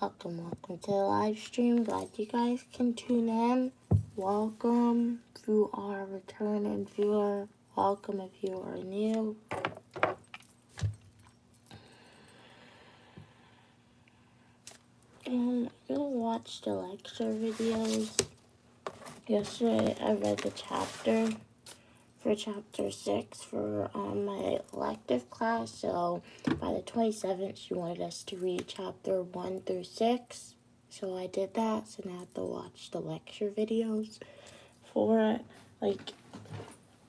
Welcome to the live stream. Glad you guys can tune in. Welcome if you are a returning viewer. Welcome if you are new. I'm gonna watch the lecture videos. Yesterday I read the chapter for chapter 6 for my elective class. So by the 27th, she wanted us to read chapter 1 through 6. So I did that. So now I have to watch the lecture videos for it. Like,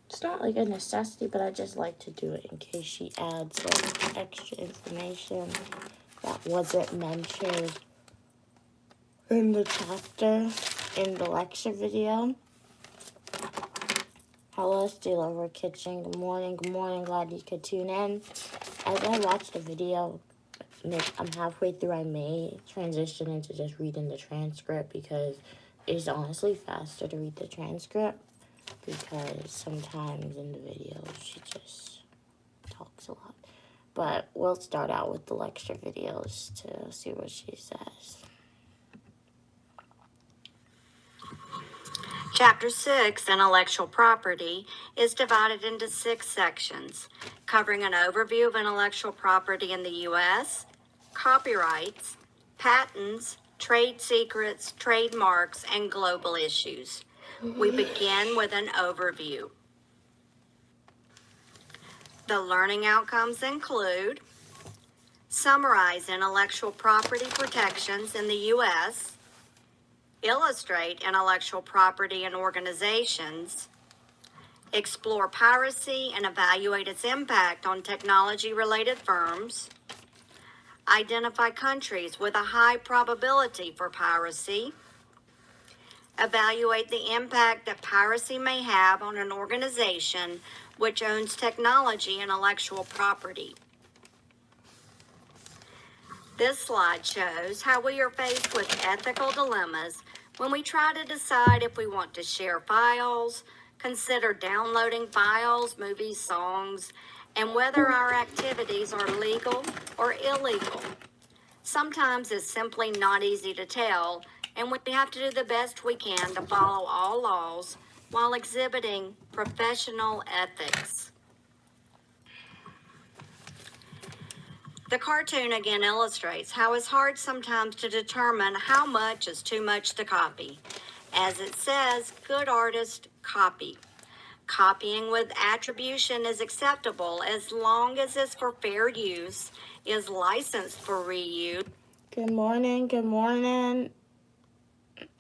it's not like a necessity, but I just like to do it in case she adds like extra information that wasn't mentioned in the chapter in the lecture video. Hello, Steel Over Kitchen. Good morning, glad you could tune in. As I watch the video, I'm halfway through. I may transition into just reading the transcript because it's honestly faster to read the transcript because sometimes in the video she just talks a lot. But we'll start out with the lecture videos to see what she says. Chapter 6, Intellectual Property, is divided into 6 sections, covering an overview of intellectual property in the U.S., copyrights, patents, trade secrets, trademarks, and global issues. We begin with an overview. The learning outcomes include summarize intellectual property protections in the U.S., illustrate intellectual property in organizations, explore piracy and evaluate its impact on technology-related firms, identify countries with a high probability for piracy, evaluate the impact that piracy may have on an organization which owns technology intellectual property. This slide shows how we are faced with ethical dilemmas when we try to decide if we want to share files, consider downloading files, movies, songs, and whether our activities are legal or illegal. Sometimes it's simply not easy to tell, and we have to do the best we can to follow all laws while exhibiting professional ethics. The cartoon again illustrates how it's hard sometimes to determine how much is too much to copy. As it says, good artists copy. Copying with attribution is acceptable as long as it's for fair use, is licensed for reuse. Good morning.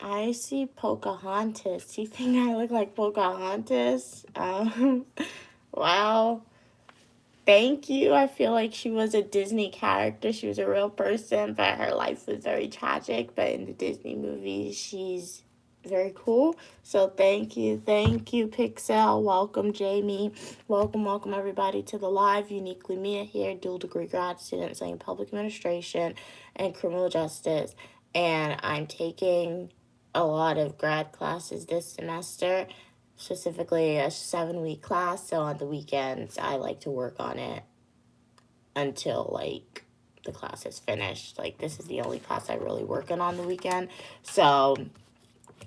I see Pocahontas. Do you think I look like Pocahontas? Wow. Thank you. I feel like she was a Disney character. She was a real person, but her life was very tragic. But in the Disney movies, she's very cool. So thank you, Pixel. Welcome, Jamie. Welcome, everybody to the live. Uniquely Mia here, dual degree grad student studying public administration and criminal justice. And I'm taking a lot of grad classes this semester, specifically a 7-week class. So on the weekends, I like to work on it until like the class is finished. Like, this is the only class I really work on the weekend. So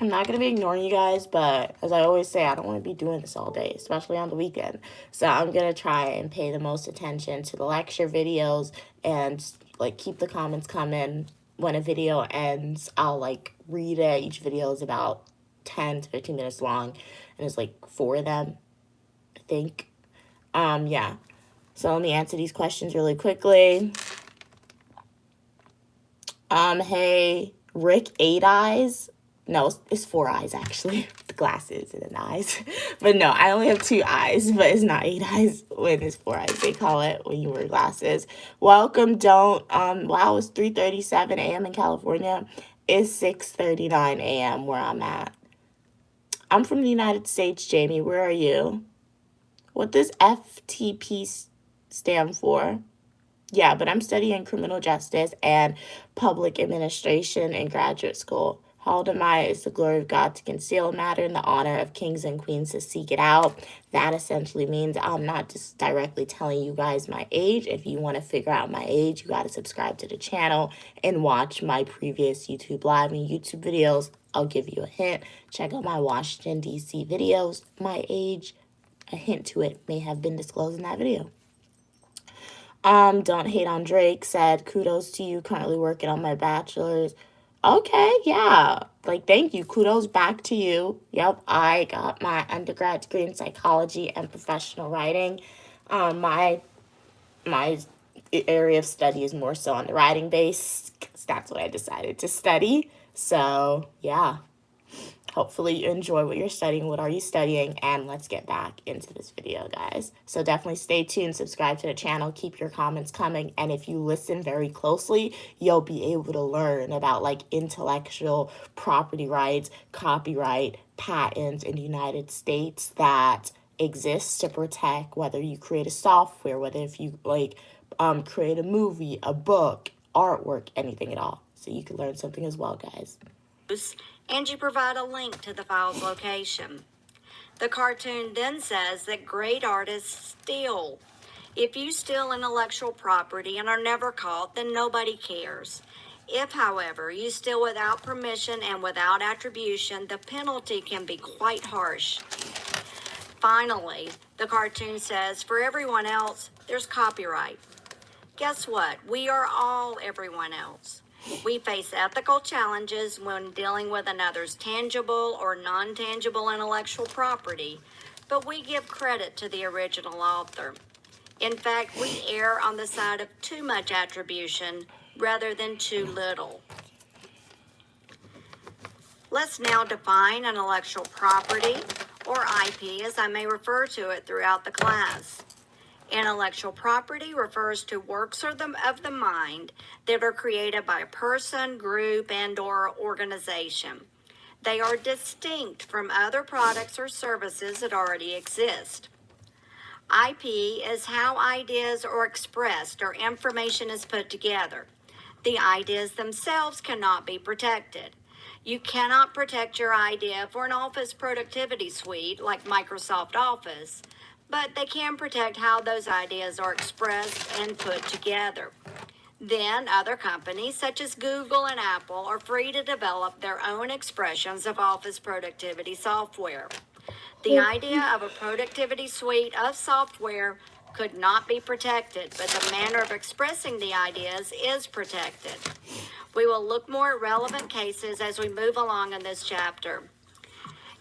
I'm not going to be ignoring you guys, but as I always say, I don't want to be doing this all day, especially on the weekend. So I'm going to try and pay the most attention to the lecture videos and like keep the comments coming. When a video ends, I'll like read it. Each video is about 10 to 15 minutes long, and it's like 4 of them, I think. Yeah. So let me answer these questions really quickly. Hey, Rick 8 Eyes. No, it's 4 eyes, actually. The glasses and the eyes. But no, I only have 2 eyes, but it's not 8 eyes when it's 4 eyes. They call it when you wear glasses. Welcome, don't. Wow, it's 3:37 a.m. in California. It's 6:39 a.m. where I'm at. I'm from the United States, Jamie. Where are you? What does FTP stand for? Yeah, but I'm studying criminal justice and public administration in graduate school. Haldemai is the glory of God to conceal a matter in the honor of kings and queens to seek it out. That essentially means I'm not just directly telling you guys my age. If you want to figure out my age, you got to subscribe to the channel and watch my previous YouTube live and YouTube videos. I'll give you a hint. Check out my Washington, D.C. videos. My age, a hint to it, may have been disclosed in that video. Don't Hate on Drake said, kudos to you, currently working on my bachelor's. Okay, yeah. Like, thank you. Kudos back to you. Yep, I got my undergrad degree in psychology and professional writing. My area of study is more so on the writing base, 'cause that's what I decided to study. So, yeah. Hopefully you enjoy what you're studying. What are you studying? And let's get back into this video, guys. So definitely stay tuned, subscribe to the channel, keep your comments coming. And if you listen very closely, you'll be able to learn about like intellectual property rights, copyright, patents in the United States that exists to protect whether you create a software, whether if you like create a movie, a book, artwork, anything at all. So you can learn something as well, guys. And you provide a link to the file's location. The cartoon then says that great artists steal. If you steal intellectual property and are never caught, then nobody cares. If, however, you steal without permission and without attribution, the penalty can be quite harsh. Finally, the cartoon says, for everyone else, there's copyright. Guess what? We are all everyone else. We face ethical challenges when dealing with another's tangible or non-tangible intellectual property, but we give credit to the original author. In fact, we err on the side of too much attribution rather than too little. Let's now define intellectual property, or IP, as I may refer to it throughout the class. Intellectual property refers to works of the mind that are created by a person, group, and/or organization. They are distinct from other products or services that already exist. IP is how ideas are expressed or information is put together. The ideas themselves cannot be protected. You cannot protect your idea for an office productivity suite like Microsoft Office, but they can protect how those ideas are expressed and put together. Then other companies such as Google and Apple are free to develop their own expressions of office productivity software. The idea of a productivity suite of software could not be protected, but the manner of expressing the ideas is protected. We will look more at relevant cases as we move along in this chapter.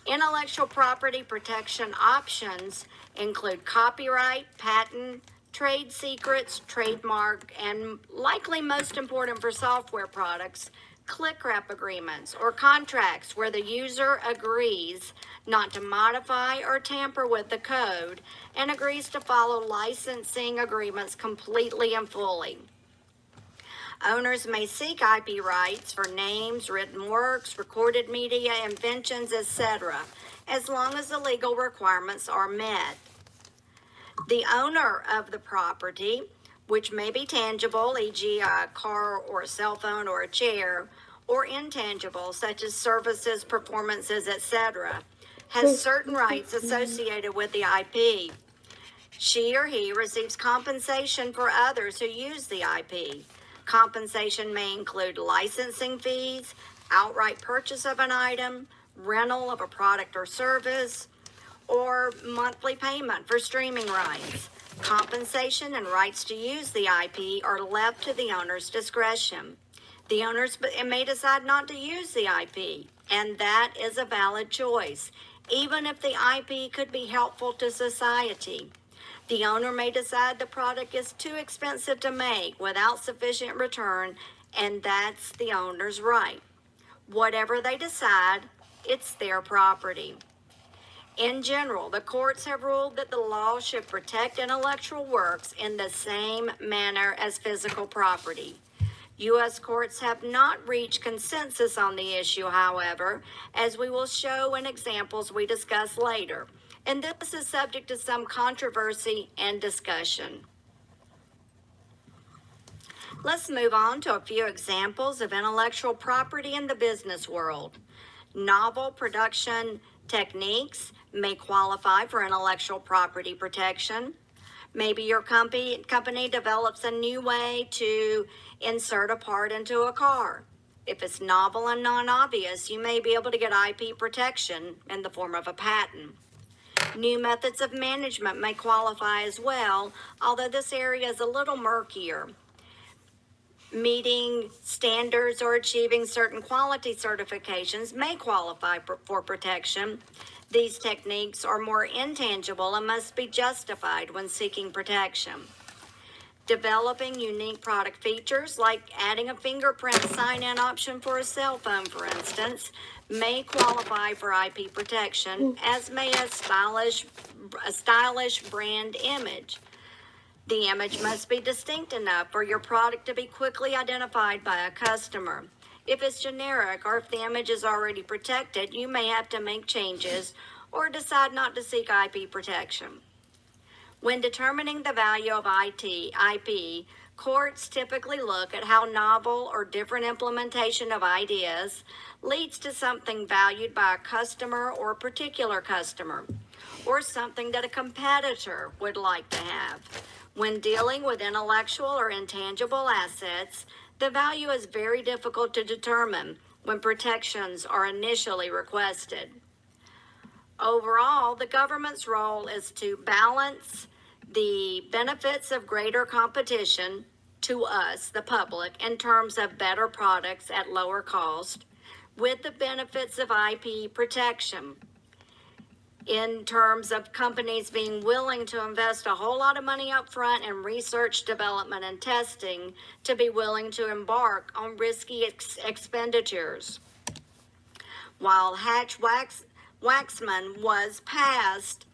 Intellectual property protection options include copyright, patent, trade secrets, trademark, and likely most important for software products, click-wrap agreements or contracts where the user agrees not to modify or tamper with the code and agrees to follow licensing agreements completely and fully. Owners may seek IP rights for names, written works, recorded media, inventions, etc., as long as the legal requirements are met. The owner of the property, which may be tangible, e.g. a car or a cell phone or a chair, or intangible, such as services, performances, etc., has certain rights associated with the IP. She or he receives compensation for others who use the IP. Compensation may include licensing fees, outright purchase of an item, rental of a product or service, or monthly payment for streaming rights. Compensation and rights to use the IP are left to the owner's discretion. The owners may decide not to use the IP, and that is a valid choice, even if the IP could be helpful to society. The owner may decide the product is too expensive to make without sufficient return, and that's the owner's right. Whatever they decide, it's their property. In general, the courts have ruled that the law should protect intellectual works in the same manner as physical property. U.S. courts have not reached consensus on the issue, however, as we will show in examples we discuss later. And this is subject to some controversy and discussion. Let's move on to a few examples of intellectual property in the business world. Novel production techniques may qualify for intellectual property protection. Maybe your company develops a new way to insert a part into a car. If it's novel and non-obvious, you may be able to get IP protection in the form of a patent. New methods of management may qualify as well, although this area is a little murkier. Meeting standards or achieving certain quality certifications may qualify for protection. These techniques are more intangible and must be justified when seeking protection. Developing unique product features, like adding a fingerprint sign-in option for a cell phone, for instance, may qualify for IP protection, as may a stylish brand image. The image must be distinct enough for your product to be quickly identified by a customer. If it's generic or if the image is already protected, you may have to make changes or decide not to seek IP protection. When determining the value of IP, courts typically look at how novel or different implementation of ideas leads to something valued by a customer or a particular customer, or something that a competitor would like to have. When dealing with intellectual or intangible assets, the value is very difficult to determine when protections are initially requested. Overall, the government's role is to balance the benefits of greater competition to us, the public, in terms of better products at lower cost, with the benefits of IP protection in terms of companies being willing to invest a whole lot of money up front in research, development, and testing to be willing to embark on risky expenditures. While Hatch-Waxman was passed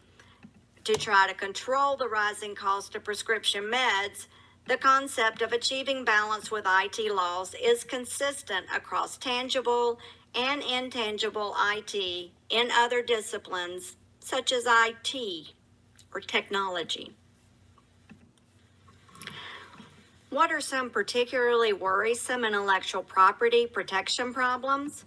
to try to control the rising cost of prescription meds, the concept of achieving balance with IT laws is consistent across tangible and intangible IT in other disciplines, such as IT or technology. What are some particularly worrisome intellectual property protection problems?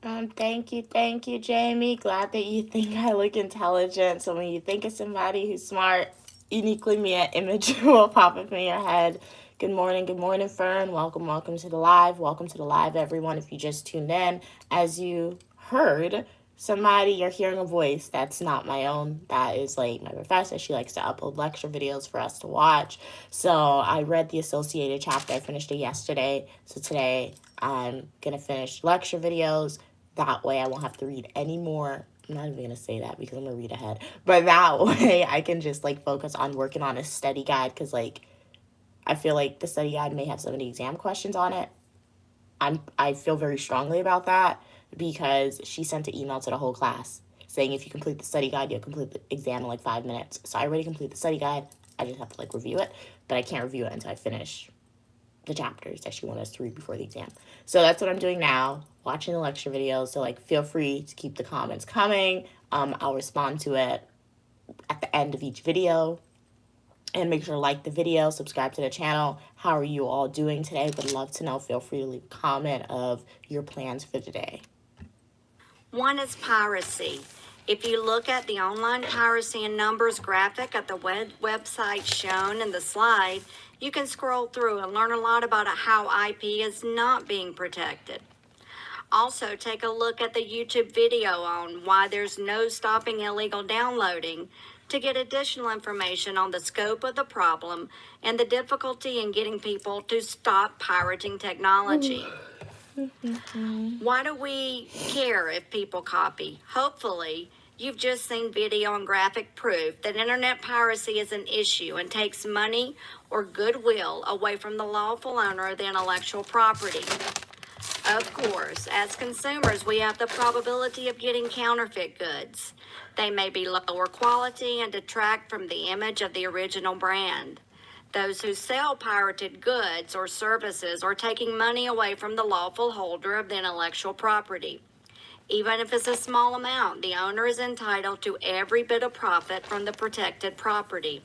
Thank you, Jamie. Glad that you think I look intelligent. So when you think of somebody who's smart, uniquely me, an image will pop up in your head. Good morning, Fern. Welcome to the live. Welcome to the live, everyone. If you just tuned in, as you heard, you're hearing a voice that's not my own. That is like my professor. She likes to upload lecture videos for us to watch. So I read the associated chapter. I finished it yesterday. So today I'm going to finish lecture videos. That way I won't have to read any more. I'm not even going to say that because I'm going to read ahead. But that way I can just focus on working on a study guide, because I feel like the study guide may have some of the exam questions on it. I feel very strongly about that, because she sent an email to the whole class saying if you complete the study guide, you'll complete the exam in 5 minutes. So I already completed the study guide. I just have to review it, but I can't review it until I finish the chapters that she wanted us to read before the exam. So that's what I'm doing now, watching the lecture videos. So feel free to keep the comments coming. I'll respond to it at the end of each video. And make sure to like the video, subscribe to the channel. How are you all doing today? Would love to know. Feel free to leave a comment of your plans for today. One is piracy. If you look at the online piracy and numbers graphic at the website shown in the slide, you can scroll through and learn a lot about how IP is not being protected. Also, take a look at the YouTube video on why there's no stopping illegal downloading to get additional information on the scope of the problem and the difficulty in getting people to stop pirating technology. Why do we care if people copy? Hopefully, you've just seen video and graphic proof that internet piracy is an issue and takes money or goodwill away from the lawful owner of the intellectual property. Of course, as consumers, we have the probability of getting counterfeit goods. They may be lower quality and detract from the image of the original brand. Those who sell pirated goods or services are taking money away from the lawful holder of the intellectual property. Even if it's a small amount, the owner is entitled to every bit of profit from the protected property.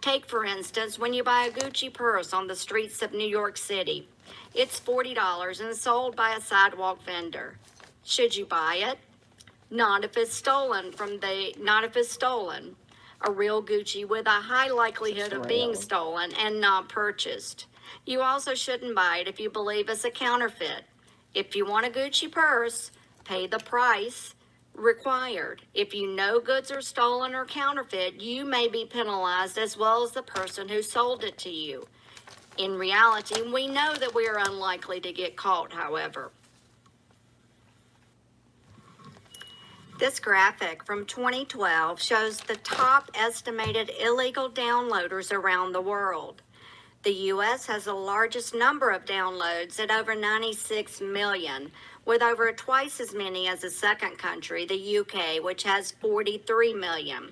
Take, for instance, when you buy a Gucci purse on the streets of New York City. It's $40 and sold by a sidewalk vendor. Should you buy it? Not if it's stolen. A real Gucci with a high likelihood of being stolen and not purchased. You also shouldn't buy it if you believe it's a counterfeit. If you want a Gucci purse, pay the price required. If you know goods are stolen or counterfeit, you may be penalized as well as the person who sold it to you. In reality, we know that we are unlikely to get caught, however. This graphic from 2012 shows the top estimated illegal downloaders around the world. The U.S. has the largest number of downloads at over 96 million, with over twice as many as the second country, the U.K., which has 43 million.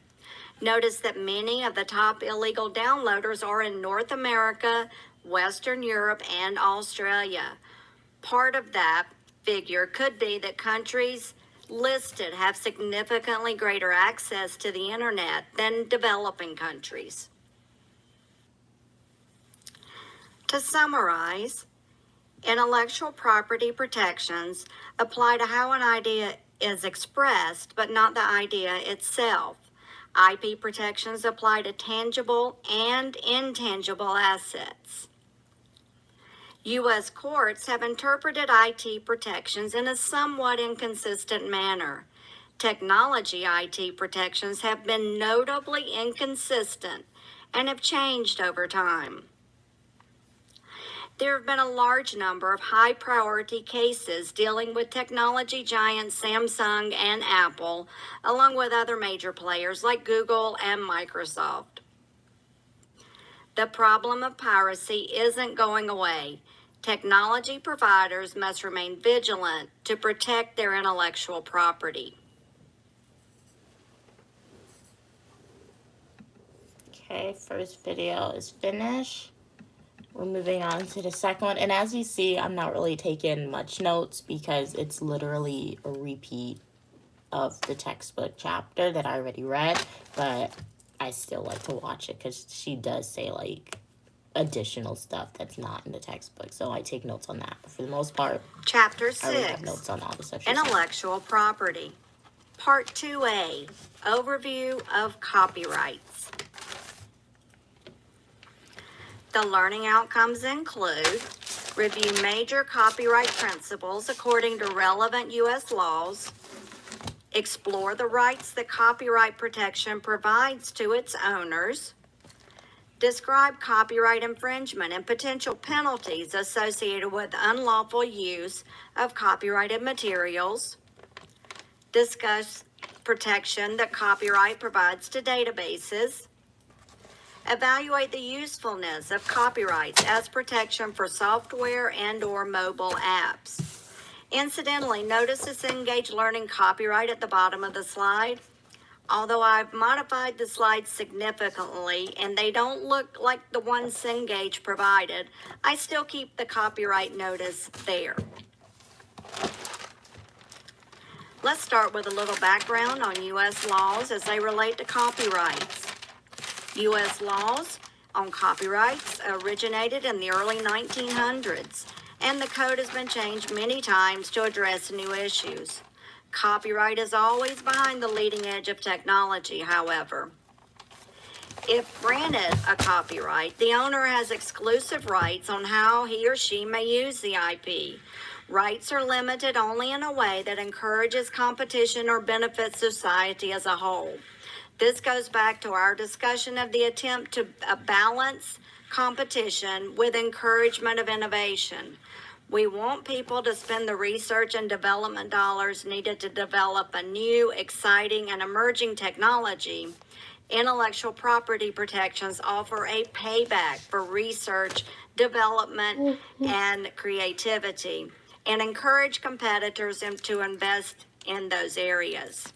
Notice that many of the top illegal downloaders are in North America, Western Europe, and Australia. Part of that figure could be that countries listed have significantly greater access to the internet than developing countries. To summarize, intellectual property protections apply to how an idea is expressed, but not the idea itself. IP protections apply to tangible and intangible assets. U.S. courts have interpreted IT protections in a somewhat inconsistent manner. Technology IT protections have been notably inconsistent and have changed over time. There have been a large number of high-priority cases dealing with technology giants Samsung and Apple, along with other major players like Google and Microsoft. The problem of piracy isn't going away. Technology providers must remain vigilant to protect their intellectual property. Okay, first video is finished. We're moving on to the second one. And as you see, I'm not really taking much notes because it's literally a repeat of the textbook chapter that I already read. But I still like to watch it because she does say, like, additional stuff that's not in the textbook. So I take notes on that. But for the most part, Chapter I already 6, have notes on all the stuff she said. Intellectual Property. Part 2A, Overview of Copyrights. The learning outcomes include review major copyright principles according to relevant U.S. laws, explore the rights that copyright protection provides to its owners, describe copyright infringement and potential penalties associated with unlawful use of copyrighted materials, discuss protection that copyright provides to databases, evaluate the usefulness of copyrights as protection for software and/or mobile apps. Incidentally, notice the Cengage Learning copyright at the bottom of the slide. Although I've modified the slides significantly and they don't look like the one Cengage provided, I still keep the copyright notice there. Let's start with a little background on U.S. laws as they relate to copyrights. U.S. laws on copyrights originated in the early 1900s, and the code has been changed many times to address new issues. Copyright is always behind the leading edge of technology, however. If granted a copyright, the owner has exclusive rights on how he or she may use the IP. Rights are limited only in a way that encourages competition or benefits society as a whole. This goes back to our discussion of the attempt to balance competition with encouragement of innovation. We want people to spend the research and development dollars needed to develop a new, exciting, and emerging technology. Intellectual property protections offer a payback for research, development, and creativity, and encourage competitors to invest in those areas.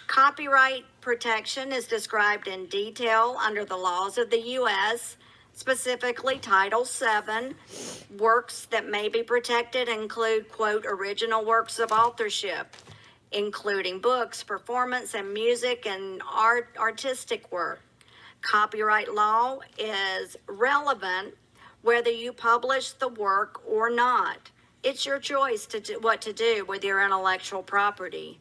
Copyright protection is described in detail under the laws of the U.S., specifically Title VII. Works that may be protected include, quote, original works of authorship, including books, performance, and music and artistic work. Copyright law is relevant whether you publish the work or not. It's your choice to do what to do with your intellectual property.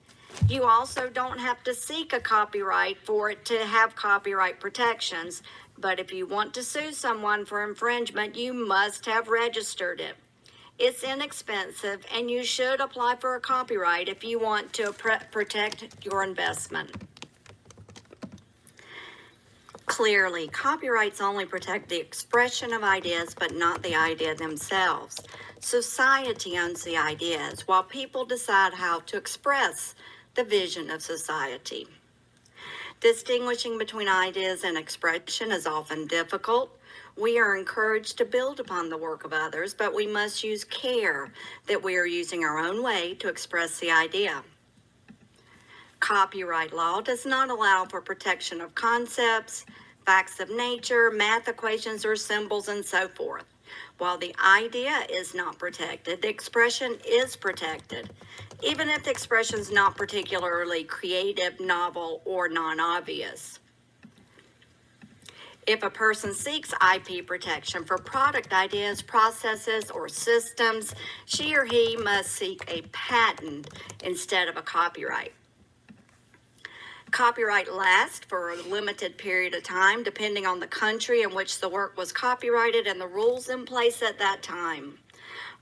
You also don't have to seek a copyright for it to have copyright protections, but if you want to sue someone for infringement, you must have registered it. It's inexpensive, and you should apply for a copyright if you want to protect your investment. Clearly, copyrights only protect the expression of ideas, but not the idea themselves. Society owns the ideas, while people decide how to express the vision of society. Distinguishing between ideas and expression is often difficult. We are encouraged to build upon the work of others, but we must use care that we are using our own way to express the idea. Copyright law does not allow for protection of concepts, facts of nature, math equations, or symbols, and so forth. While the idea is not protected, the expression is protected, even if the expression is not particularly creative, novel, or non-obvious. If a person seeks IP protection for product ideas, processes, or systems, she or he must seek a patent instead of a copyright. Copyright lasts for a limited period of time, depending on the country in which the work was copyrighted and the rules in place at that time.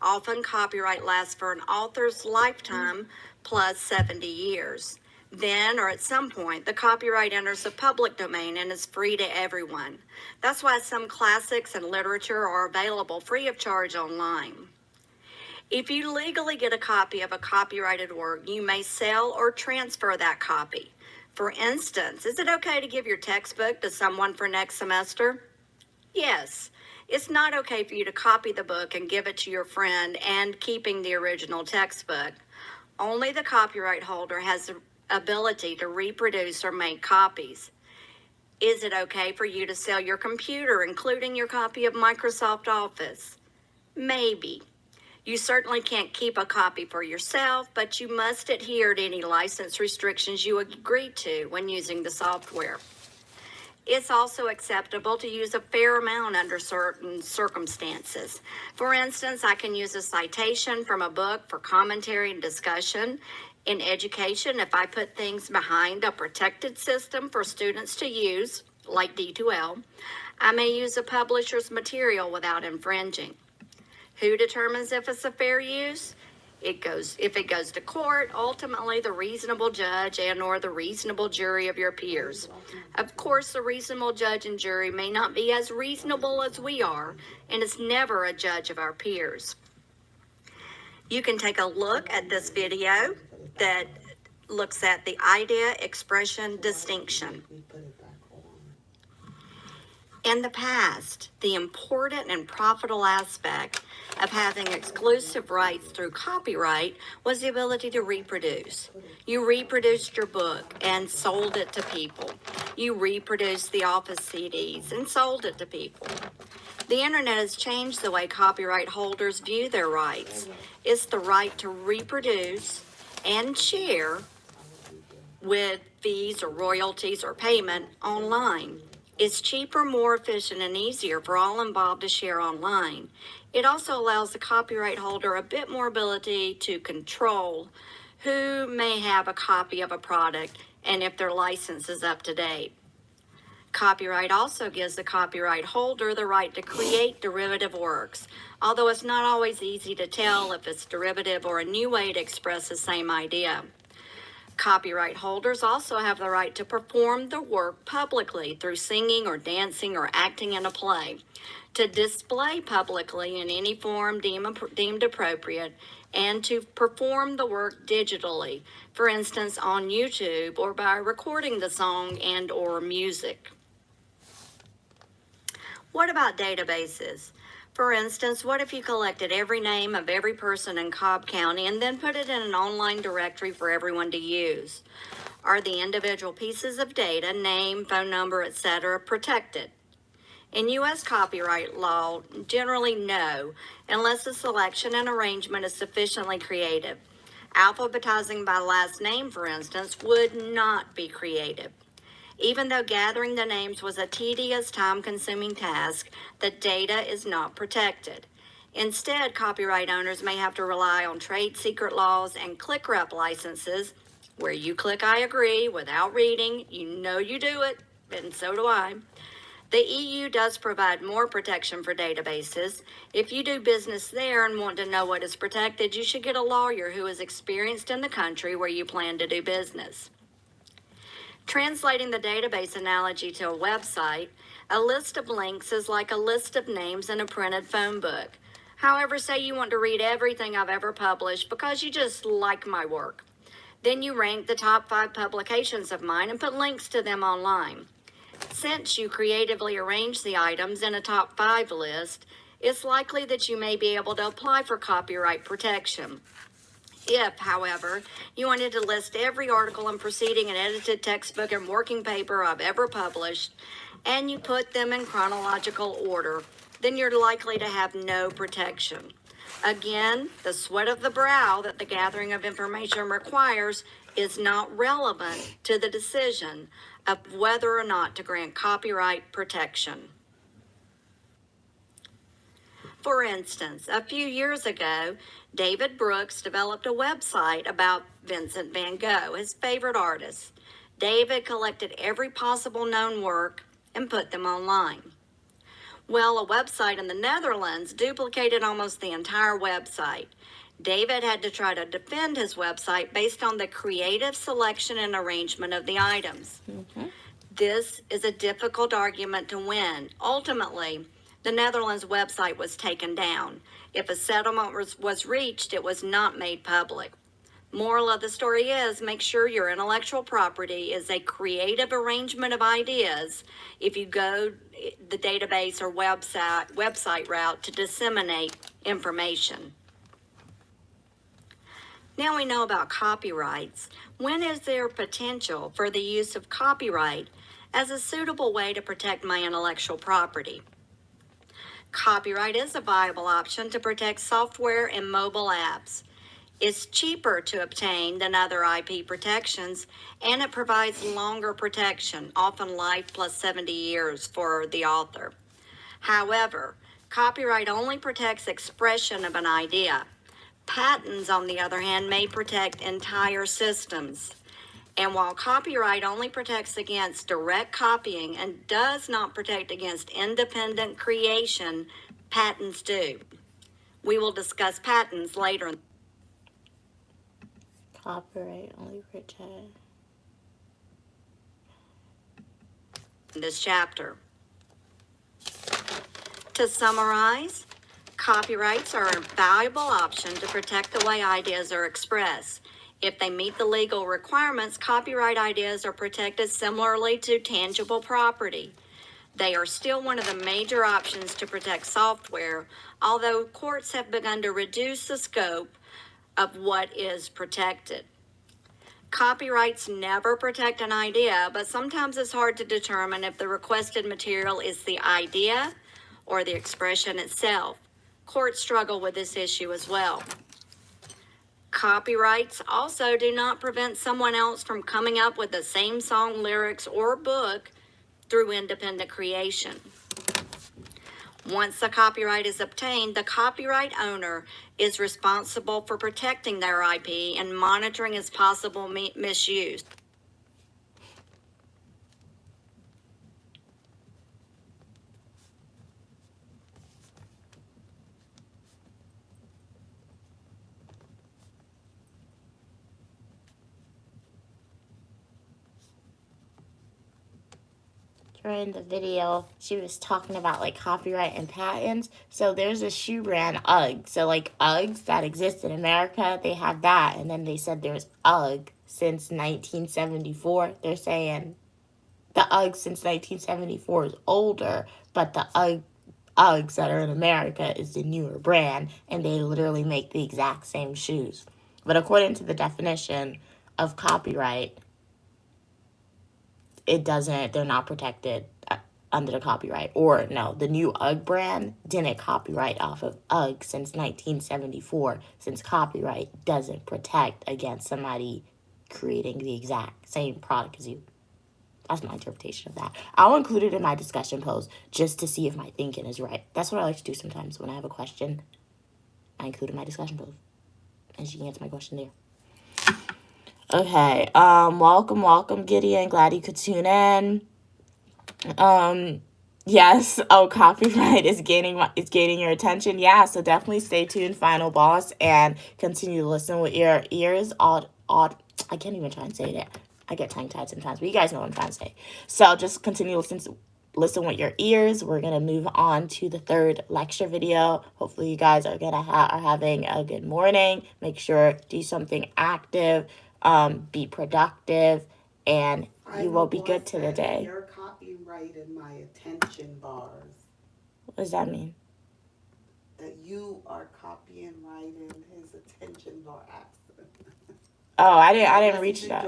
Often, copyright lasts for an author's lifetime plus 70 years. Then, or at some point, the copyright enters the public domain and is free to everyone. That's why some classics and literature are available free of charge online. If you legally get a copy of a copyrighted work, you may sell or transfer that copy. For instance, is it okay to give your textbook to someone for next semester? Yes. It's not okay for you to copy the book and give it to your friend and keeping the original textbook. Only the copyright holder has the ability to reproduce or make copies. Is it okay for you to sell your computer, including your copy of Microsoft Office? Maybe. You certainly can't keep a copy for yourself, but you must adhere to any license restrictions you agreed to when using the software. It's also acceptable to use a fair amount under certain circumstances. For instance, I can use a citation from a book for commentary and discussion. In education, if I put things behind a protected system for students to use, like D2L, I may use a publisher's material without infringing. Who determines if it's a fair use? If it goes to court, ultimately the reasonable judge and or the reasonable jury of your peers. Of course, the reasonable judge and jury may not be as reasonable as we are, and is never a judge of our peers. You can take a look at this video that looks at the idea, expression, distinction. In the past, the important and profitable aspect of having exclusive rights through copyright was the ability to reproduce. You reproduced your book and sold it to people. You reproduced the Office CDs and sold it to people. The internet has changed the way copyright holders view their rights. It's the right to reproduce and share with fees or royalties or payment online. It's cheaper, more efficient, and easier for all involved to share online. It also allows the copyright holder a bit more ability to control who may have a copy of a product and if their license is up to date. Copyright also gives the copyright holder the right to create derivative works, although it's not always easy to tell if it's derivative or a new way to express the same idea. Copyright holders also have the right to perform the work publicly through singing or dancing or acting in a play, to display publicly in any form deemed appropriate, and to perform the work digitally, for instance on YouTube or by recording the song and or music. What about databases? For instance, what if you collected every name of every person in Cobb County and then put it in an online directory for everyone to use? Are the individual pieces of data, name, phone number, etc., protected? In U.S. copyright law, generally no, unless the selection and arrangement is sufficiently creative. Alphabetizing by last name, for instance, would not be creative. Even though gathering the names was a tedious, time-consuming task, the data is not protected. Instead, copyright owners may have to rely on trade secret laws and ClickRep licenses, where you click I agree without reading. You know you do it, and so do I. The EU does provide more protection for databases. If you do business there and want to know what is protected, you should get a lawyer who is experienced in the country where you plan to do business. Translating the database analogy to a website, a list of links is like a list of names in a printed phone book. However, say you want to read everything I've ever published because you just like my work. Then you rank the top 5 publications of mine and put links to them online. Since you creatively arrange the items in a top 5 list, it's likely that you may be able to apply for copyright protection. If, however, you wanted to list every article and proceeding and edited textbook and working paper I've ever published, and you put them in chronological order, then you're likely to have no protection. Again, the sweat of the brow that the gathering of information requires is not relevant to the decision of whether or not to grant copyright protection. For instance, a few years ago, David Brooks developed a website about Vincent van Gogh, his favorite artist. David collected every possible known work and put them online. Well, a website in the Netherlands duplicated almost the entire website. David had to try to defend his website based on the creative selection and arrangement of the items. This is a difficult argument to win. Ultimately, the Netherlands website was taken down. If a settlement was reached, it was not made public. Moral of the story is, make sure your intellectual property is a creative arrangement of ideas if you go the database or website route to disseminate information. Now we know about copyrights. When is there potential for the use of copyright as a suitable way to protect my intellectual property? Copyright is a viable option to protect software and mobile apps. It's cheaper to obtain than other IP protections, and it provides longer protection, often life plus 70 years for the author. However, copyright only protects expression of an idea. Patents, on the other hand, may protect entire systems. And while copyright only protects against direct copying and does not protect against independent creation, patents do. We will discuss patents later in Copyright only protect. this chapter. To summarize, copyrights are a valuable option to protect the way ideas are expressed. If they meet the legal requirements, copyright ideas are protected similarly to tangible property. They are still one of the major options to protect software, although courts have begun to reduce the scope of what is protected. Copyrights never protect an idea, but sometimes it's hard to determine if the requested material is the idea or the expression itself. Courts struggle with this issue as well. Copyrights also do not prevent someone else from coming up with the same song, lyrics, or book through independent creation. Once the copyright is obtained, the copyright owner is responsible for protecting their IP and monitoring its possible misuse. During the video, she was talking about like copyright and patents. So there's a shoe brand, UGG. So like UGGs that exist in America, they have that. And then they said there's UGG since 1974. They're saying the UGG since 1974 is older, but the UGGs that are in America is the newer brand, and they literally make the exact same shoes. But according to the definition of copyright, they're not protected under the copyright. Or no, the new UGG brand didn't copyright off of UGG since 1974, since copyright doesn't protect against somebody creating the exact same product as you. That's my interpretation of that. I'll include it in my discussion post just to see if my thinking is right. That's what I like to do sometimes when I have a question. I include it in my discussion post. And she can answer my question there. Okay. Welcome, Gideon. Glad you could tune in. Yes. Oh, copyright is gaining your attention. Yeah. So definitely stay tuned, Final Boss, and continue to listen with your ears. I can't even try and say that. I get tongue tied sometimes, but you guys know what I'm trying to say. So just continue listen with your ears. We're gonna move on to the third lecture video. Hopefully you guys are are having a good morning. Make sure do something active, be productive, and you will be good to the day. You're copyrighting my attention bars. What does that mean? That you are copying writing his attention bar accent. Oh, I didn't reach that.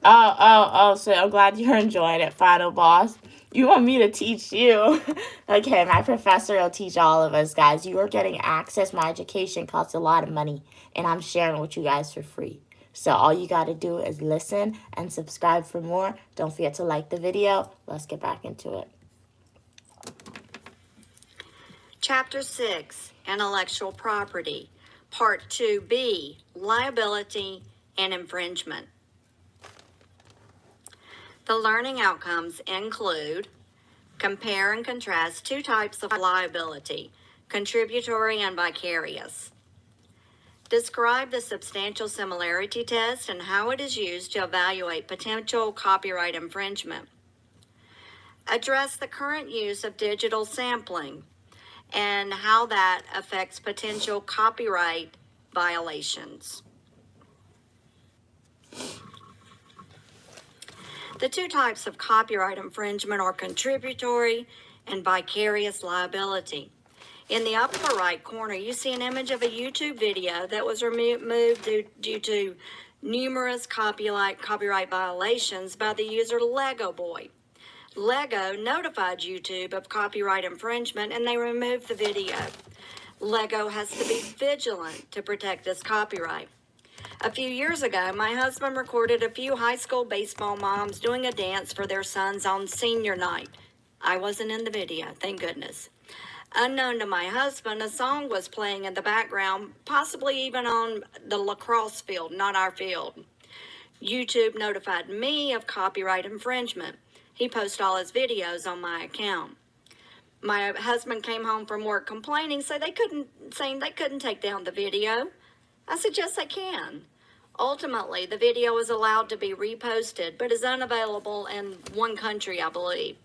Oh, so I'm glad you're enjoying it, Final Boss. You want me to teach you? Okay, my professor will teach all of us, guys. You are getting access. My education costs a lot of money, and I'm sharing with you guys for free. So all you got to do is listen and subscribe for more. Don't forget to like the video. Let's get back into it. Chapter 6, Intellectual Property. Part 2B, Liability and Infringement. The learning outcomes include compare and contrast two types of liability, contributory and vicarious. Describe the substantial similarity test and how it is used to evaluate potential copyright infringement. Address the current use of digital sampling and how that affects potential copyright violations. The two types of copyright infringement are contributory and vicarious liability. In the upper right corner, you see an image of a YouTube video that was removed due to numerous copyright violations by the user Lego Boy. Lego notified YouTube of copyright infringement and they removed the video. Lego has to be vigilant to protect its copyright. A few years ago, my husband recorded a few high school baseball moms doing a dance for their sons on senior night. I wasn't in the video, thank goodness. Unknown to my husband, a song was playing in the background, possibly even on the lacrosse field, not our field. YouTube notified me of copyright infringement. He posted all his videos on my account. My husband came home from work complaining, saying they couldn't take down the video. I said, yes, they can. Ultimately, the video is allowed to be reposted, but is unavailable in one country, I believe.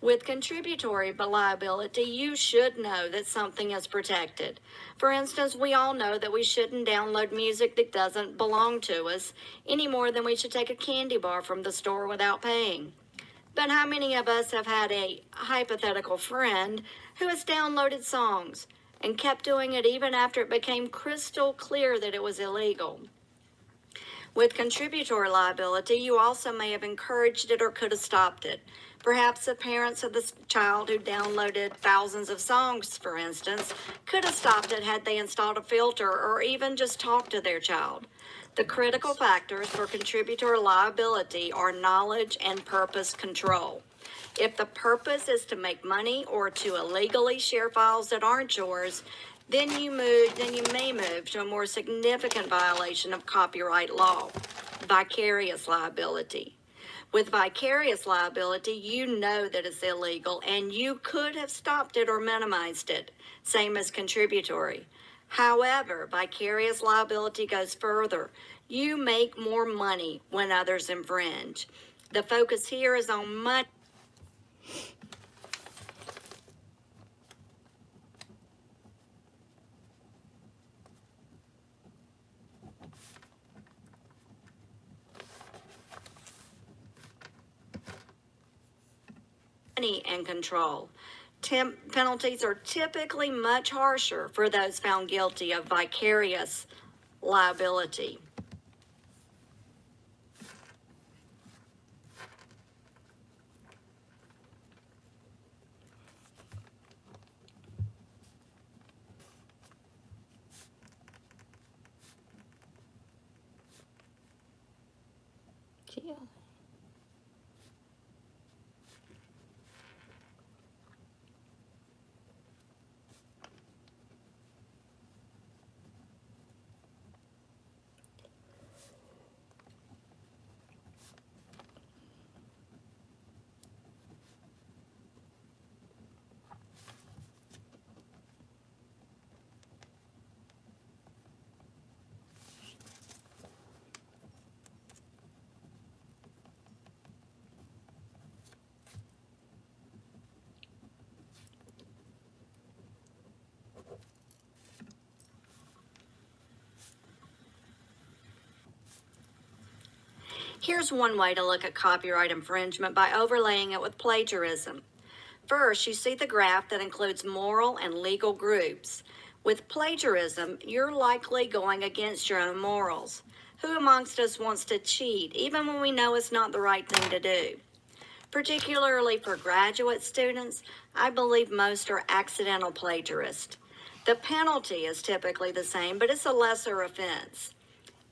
With contributory liability, you should know that something is protected. For instance, we all know that we shouldn't download music that doesn't belong to us any more than we should take a candy bar from the store without paying. But how many of us have had a hypothetical friend who has downloaded songs and kept doing it even after it became crystal clear that it was illegal? With contributory liability, you also may have encouraged it or could have stopped it. Perhaps the parents of the child who downloaded thousands of songs, for instance, could have stopped it had they installed a filter or even just talked to their child. The critical factors for contributory liability are knowledge and purpose control. If the purpose is to make money or to illegally share files that aren't yours, then you may move to a more significant violation of copyright law, vicarious liability. With vicarious liability, you know that it's illegal and you could have stopped it or minimized it, same as contributory. However, vicarious liability goes further. You make more money when others infringe. The focus here is on money. And control. Penalties are typically much harsher for those found guilty of vicarious liability. Here's one way to look at copyright infringement by overlaying it with plagiarism. First, you see the graph that includes moral and legal groups. With plagiarism, you're likely going against your own morals. Who amongst us wants to cheat, even when we know it's not the right thing to do? Particularly for graduate students, I believe most are accidental plagiarists. The penalty is typically the same, but it's a lesser offense.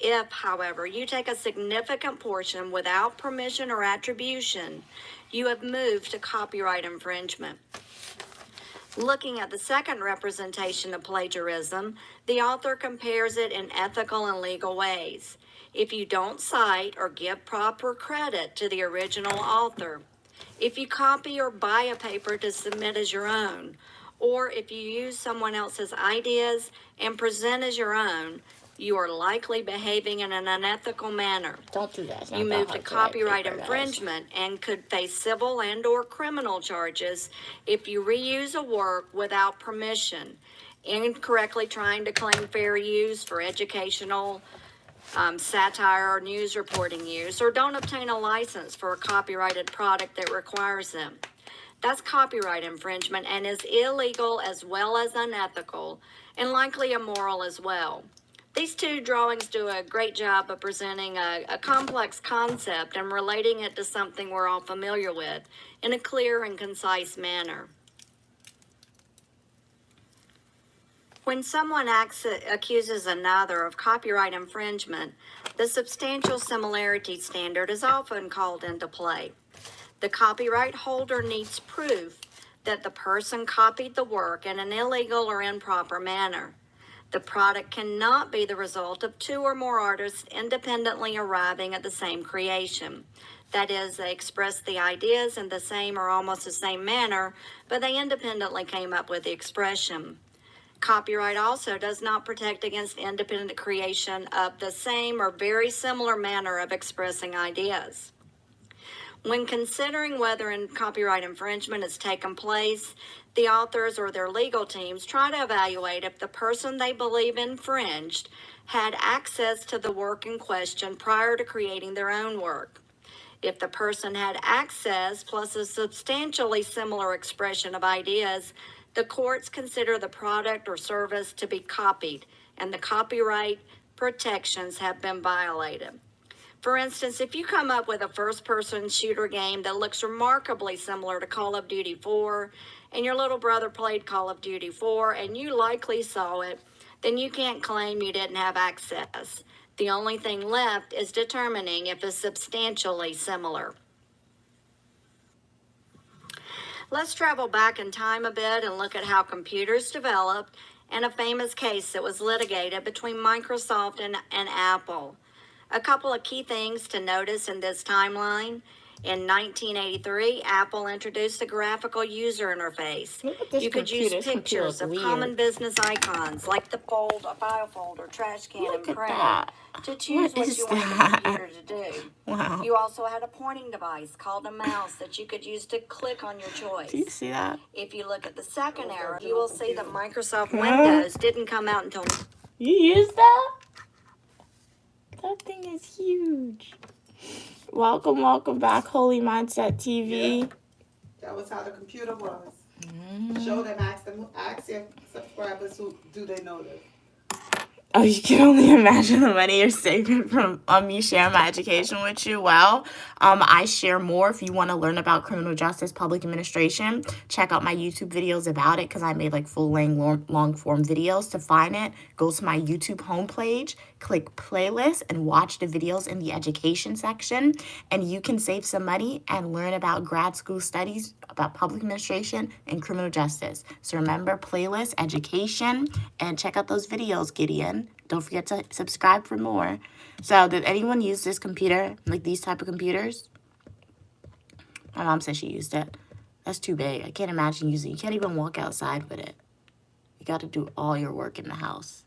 If, however, you take a significant portion without permission or attribution, you have moved to copyright infringement. Looking at the second representation of plagiarism, the author compares it in ethical and legal ways. If you don't cite or give proper credit to the original author, if you copy or buy a paper to submit as your own, or if you use someone else's ideas and present as your own, you are likely behaving in an unethical manner. Don't do that. It's not You that move to hard write copyright paper, guys. infringement and could face civil and/or criminal charges if you reuse a work without permission, incorrectly trying to claim fair use for educational, satire or news reporting use, or don't obtain a license for a copyrighted product that requires them. That's copyright infringement and is illegal as well as unethical, and likely immoral as well. These two drawings do a great job of presenting a complex concept and relating it to something we're all familiar with in a clear and concise manner. When someone accuses another of copyright infringement, the substantial similarity standard is often called into play. The copyright holder needs proof that the person copied the work in an illegal or improper manner. The product cannot be the result of two or more artists independently arriving at the same creation. That is, they expressed the ideas in the same or almost the same manner, but they independently came up with the expression. Copyright also does not protect against independent creation of the same or very similar manner of expressing ideas. When considering whether copyright infringement has taken place, the authors or their legal teams try to evaluate if the person they believe infringed had access to the work in question prior to creating their own work. If the person had access plus a substantially similar expression of ideas, the courts consider the product or service to be copied, and the copyright protections have been violated. For instance, if you come up with a first-person shooter game that looks remarkably similar to Call of Duty 4, and your little brother played Call of Duty 4, and you likely saw it, then you can't claim you didn't have access. The only thing left is determining if it's substantially similar. Let's travel back in time a bit and look at how computers developed and a famous case that was litigated between Microsoft and Apple. A couple of key things to notice in this timeline. In 1983, Apple introduced a graphical user interface. Look at this You could use computer. This computer pictures of looks common weird. business icons like the file folder, trash can, Look and at printer that. to choose What what is you wanted that? the computer to do. Wow. You also had a pointing device called a mouse that you could use to click on your choice. Do you see that? If you look at the second arrow, you will see that Microsoft Windows didn't come out until... You use that? That thing is huge. Welcome back, Holy Mindset TV. Yeah. That was how the computer was. Show them, ask your subscribers who do they know this. Oh, you can only imagine the money you're saving from me sharing my education with you. Well, I share more. If you want to learn about criminal justice, public administration, check out my YouTube videos about it because I made like full-length, long-form videos. To find it, go to my YouTube homepage, click playlist, and watch the videos in the education section. And you can save some money and learn about grad school studies about public administration and criminal justice. So remember, playlist, education, and check out those videos, Gideon. Don't forget to subscribe for more. So did anyone use this computer, like these type of computers? My mom said she used it. That's too big. I can't imagine using it. You can't even walk outside with it. You got to do all your work in the house.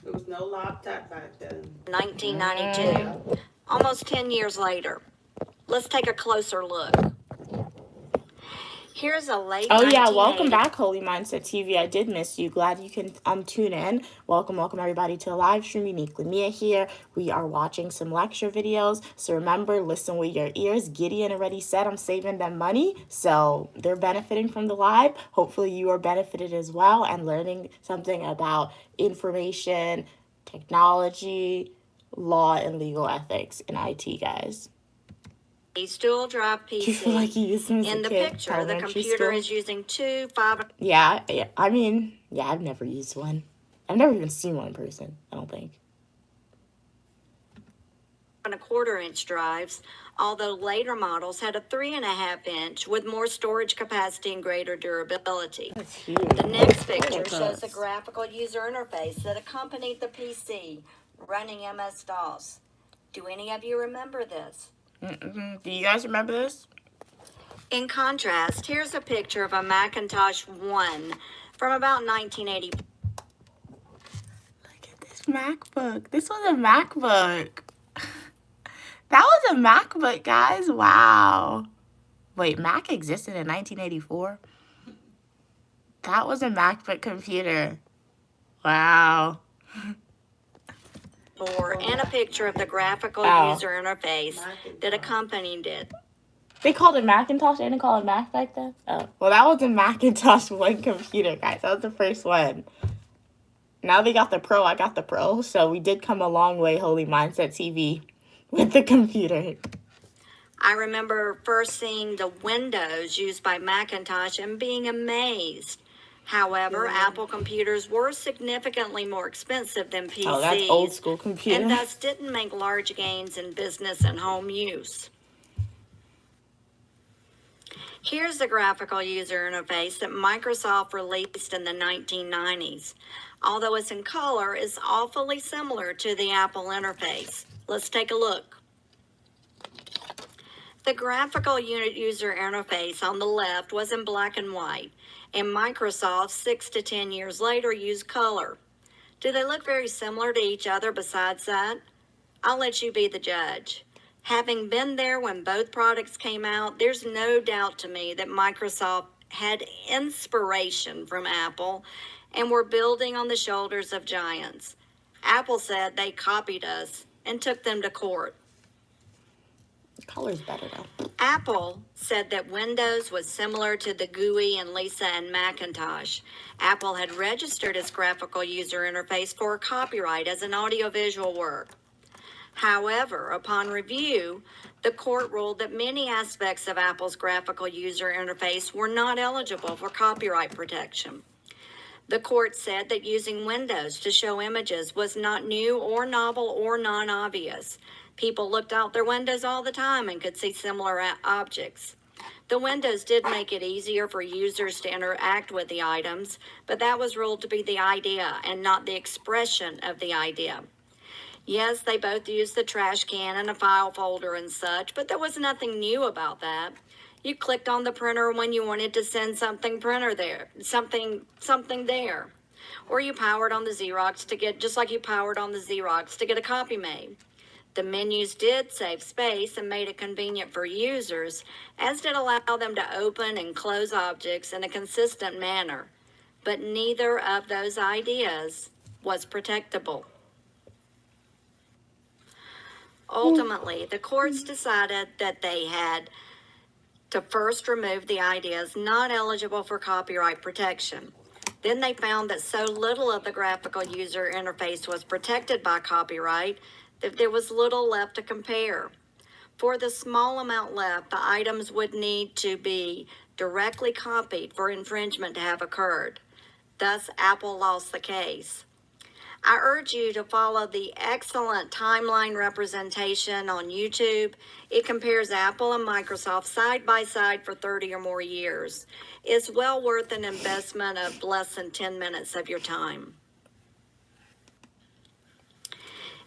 There was no laptop back then. 1992, almost 10 years later. Let's take a closer look. Here's a late Oh yeah, welcome 1980 back, Holy Mindset TV. I did miss you. Glad you can tune in. Welcome everybody to the live stream. Uniquely Mia here. We are watching some lecture videos. So remember, listen with your ears. Gideon already said I'm saving them money, so they're benefiting from the live. Hopefully you are benefited as well and learning something about information, technology, law, and legal ethics in IT, guys. dual drive Do you feel like PC. you used them as In a the kid? picture, the Elementary computer school? is using two 5 Yeah, I mean, yeah, I've never used one. I've never even seen one in person, I don't think. 1/4 inch drives, although later models had a 3.5 inch with more storage capacity and greater durability. That's huge. The next Look picture at shows the this. graphical user interface that accompanied the PC running MS-DOS. Do any of you remember this? Do you guys remember this? In contrast, here's a picture of a Macintosh 1 from about 1980. Look at this MacBook. This was a MacBook. That was a MacBook, guys. Wow. Wait, Mac existed in 1984? That was a MacBook computer. Wow. And a picture of the graphical user interface that accompanied it. They called it Macintosh. They didn't call it Mac back then? Oh. Well, that was a Macintosh 1 computer, guys. That was the first one. Now they got the Pro. I got the Pro. So we did come a long way, Holy Mindset TV, with the computer. I remember first seeing the Windows used by Macintosh and being amazed. However, Apple computers were significantly more expensive than PCs. Oh, that's old school computer. And thus didn't make large gains in business and home use. Here's the graphical user interface that Microsoft released in the 1990s. Although it's in color, it's awfully similar to the Apple interface. Let's take a look. The graphical user interface on the left was in black and white, and Microsoft 6 to 10 years later used color. Do they look very similar to each other besides that? I'll let you be the judge. Having been there when both products came out, there's no doubt to me that Microsoft had inspiration from Apple and were building on the shoulders of giants. Apple said they copied us and took them to court. Color's better though. Apple said that Windows was similar to the GUI in Lisa and Macintosh. Apple had registered its graphical user interface for copyright as an audiovisual work. However, upon review, the court ruled that many aspects of Apple's graphical user interface were not eligible for copyright protection. The court said that using Windows to show images was not new or novel or non-obvious. People looked out their windows all the time and could see similar objects. The windows did make it easier for users to interact with the items, but that was ruled to be the idea and not the expression of the idea. Yes, they both used the trash can and a file folder and such, but there was nothing new about that. You clicked on the printer when you wanted to send something there. Or you powered on the Xerox to get, just like you powered on the Xerox to get a copy made. The menus did save space and made it convenient for users, as did allow them to open and close objects in a consistent manner. But neither of those ideas was protectable. Ultimately, the courts decided that they had to first remove the ideas not eligible for copyright protection. Then they found that so little of the graphical user interface was protected by copyright that there was little left to compare. For the small amount left, the items would need to be directly copied for infringement to have occurred. Thus, Apple lost the case. I urge you to follow the excellent timeline representation on YouTube. It compares Apple and Microsoft side by side for 30 or more years. It's well worth an investment of less than 10 minutes of your time.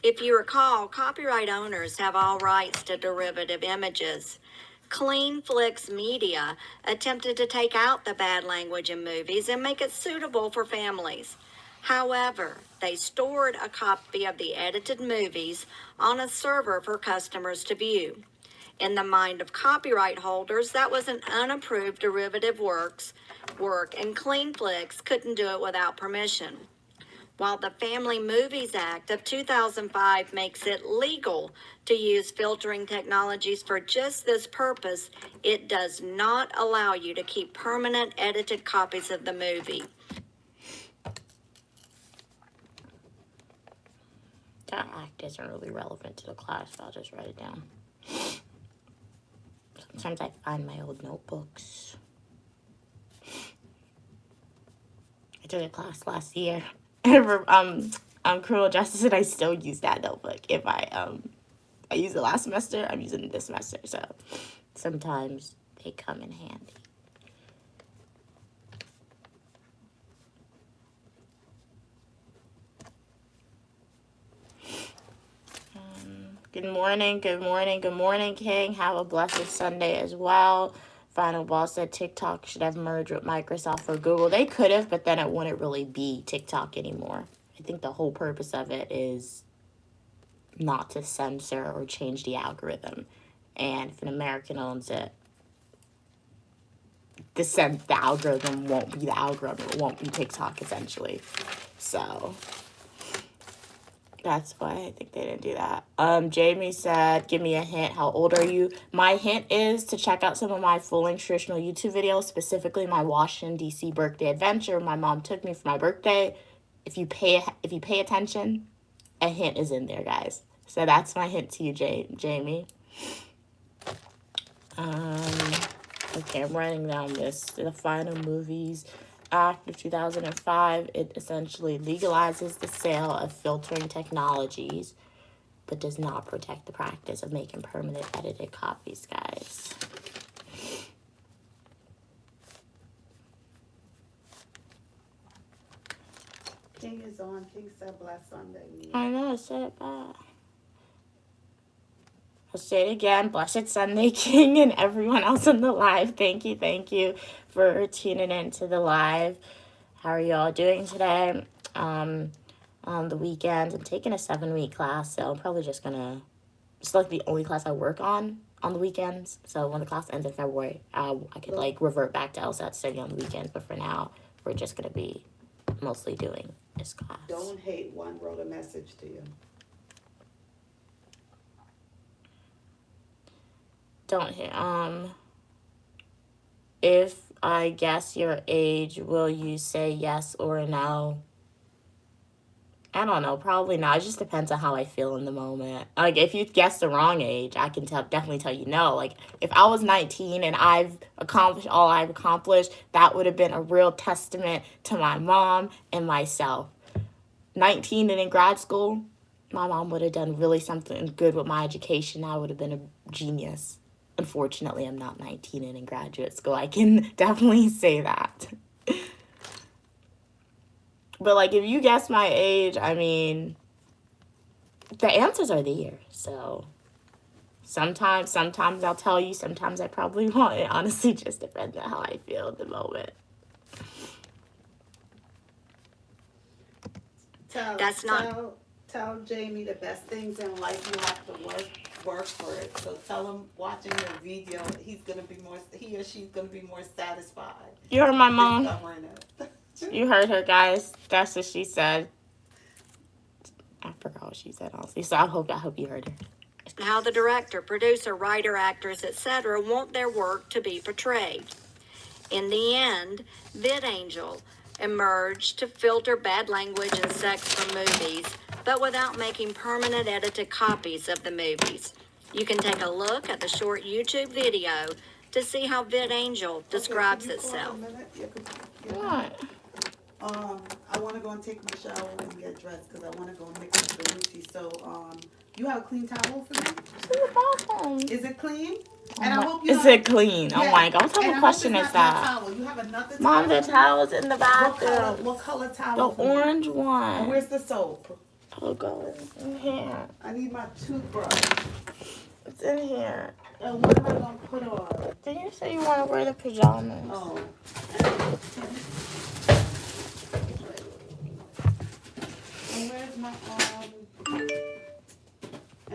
If you recall, copyright owners have all rights to derivative images. Cleanflix Media attempted to take out the bad language in movies and make it suitable for families. However, they stored a copy of the edited movies on a server for customers to view. In the mind of copyright holders, that was an unapproved derivative work, and Cleanflix couldn't do it without permission. While the Family Movies Act of 2005 makes it legal to use filtering technologies for just this purpose, it does not allow you to keep permanent edited copies of the movie. That act isn't really relevant to the class, so I'll just write it down. Sometimes I find my old notebooks. I took a class last year. Criminal justice, and I still use that notebook. If I used it last semester, I'm using it this semester. So sometimes they come in handy. Good morning, good morning, good morning, King. Have a blessed Sunday as well. Final Boss said TikTok should have merged with Microsoft or Google. They could have, but then it wouldn't really be TikTok anymore. I think the whole purpose of it is not to censor or change the algorithm. And if an American owns it, the algorithm won't be the algorithm. It won't be TikTok, essentially. So that's why I think they didn't do that. Jamie said, give me a hint. How old are you? My hint is to check out some of my full-length traditional YouTube videos, specifically my Washington, D.C. birthday adventure. My mom took me for my birthday. If you pay attention, a hint is in there, guys. So that's my hint to you, Jamie. Okay, I'm writing down this. The Final Movies Act of 2005, it essentially legalizes the sale of filtering technologies, but does not protect the practice of making permanent edited copies, guys. King is on. King said blessed Sunday. I know, I said it back. I'll say it again. Blessed Sunday, King, and everyone else in the live. Thank you for tuning in to the live. How are y'all doing today? On the weekends, I'm taking a 7-week class, so I'm probably just gonna, it's like the only class I work on the weekends. So when the class ends in February, I could like revert back to LSAT study on the weekends. But for now, we're just gonna be mostly doing this class. Don't hate one wrote a message to you. Don't hate. If I guess your age, will you say yes or no? I don't know, probably not. It just depends on how I feel in the moment. Like, if you guess the wrong age, I can definitely tell you no. Like, if I was 19 and I've accomplished all I've accomplished, that would have been a real testament to my mom and myself. 19 and in grad school, my mom would have done really something good with my education. I would have been a genius. Unfortunately, I'm not 19 and in graduate school. I can definitely say that. But, like, if you guess my age, I mean, the answers are there. So, sometimes I'll tell you. Sometimes I probably won't. It honestly just depends on how I feel at the moment. Tell Jamie the best things in life, you have to work for it. So tell him watching your video, he or she's gonna be more satisfied. You heard my mom. Discovering it. You heard her, guys. That's what she said. I forgot what she said, honestly. So I hope you heard her. How the director, producer, writer, actors, etc. want their work to be portrayed. In the end, VidAngel emerged to filter bad language and sex from movies, but without making permanent edited copies of the movies. You can take a look at the short YouTube video to see how VidAngel describes itself. What? I want to go and take my shower and get dressed because I want to go mix up the Ruchi. So, you have a clean towel for me? It's in the bathroom. Is it clean? And I hope is it clean? Oh my God! What type of question is that? Towel. You have another towel? Mom, the towel's in the bathroom. What color towel? The orange one. And where's the soap? Oh God, it's in here. I need my toothbrush. It's in here. And what am I gonna put on? Didn't you say you want to wear the pajamas? Oh. And where's my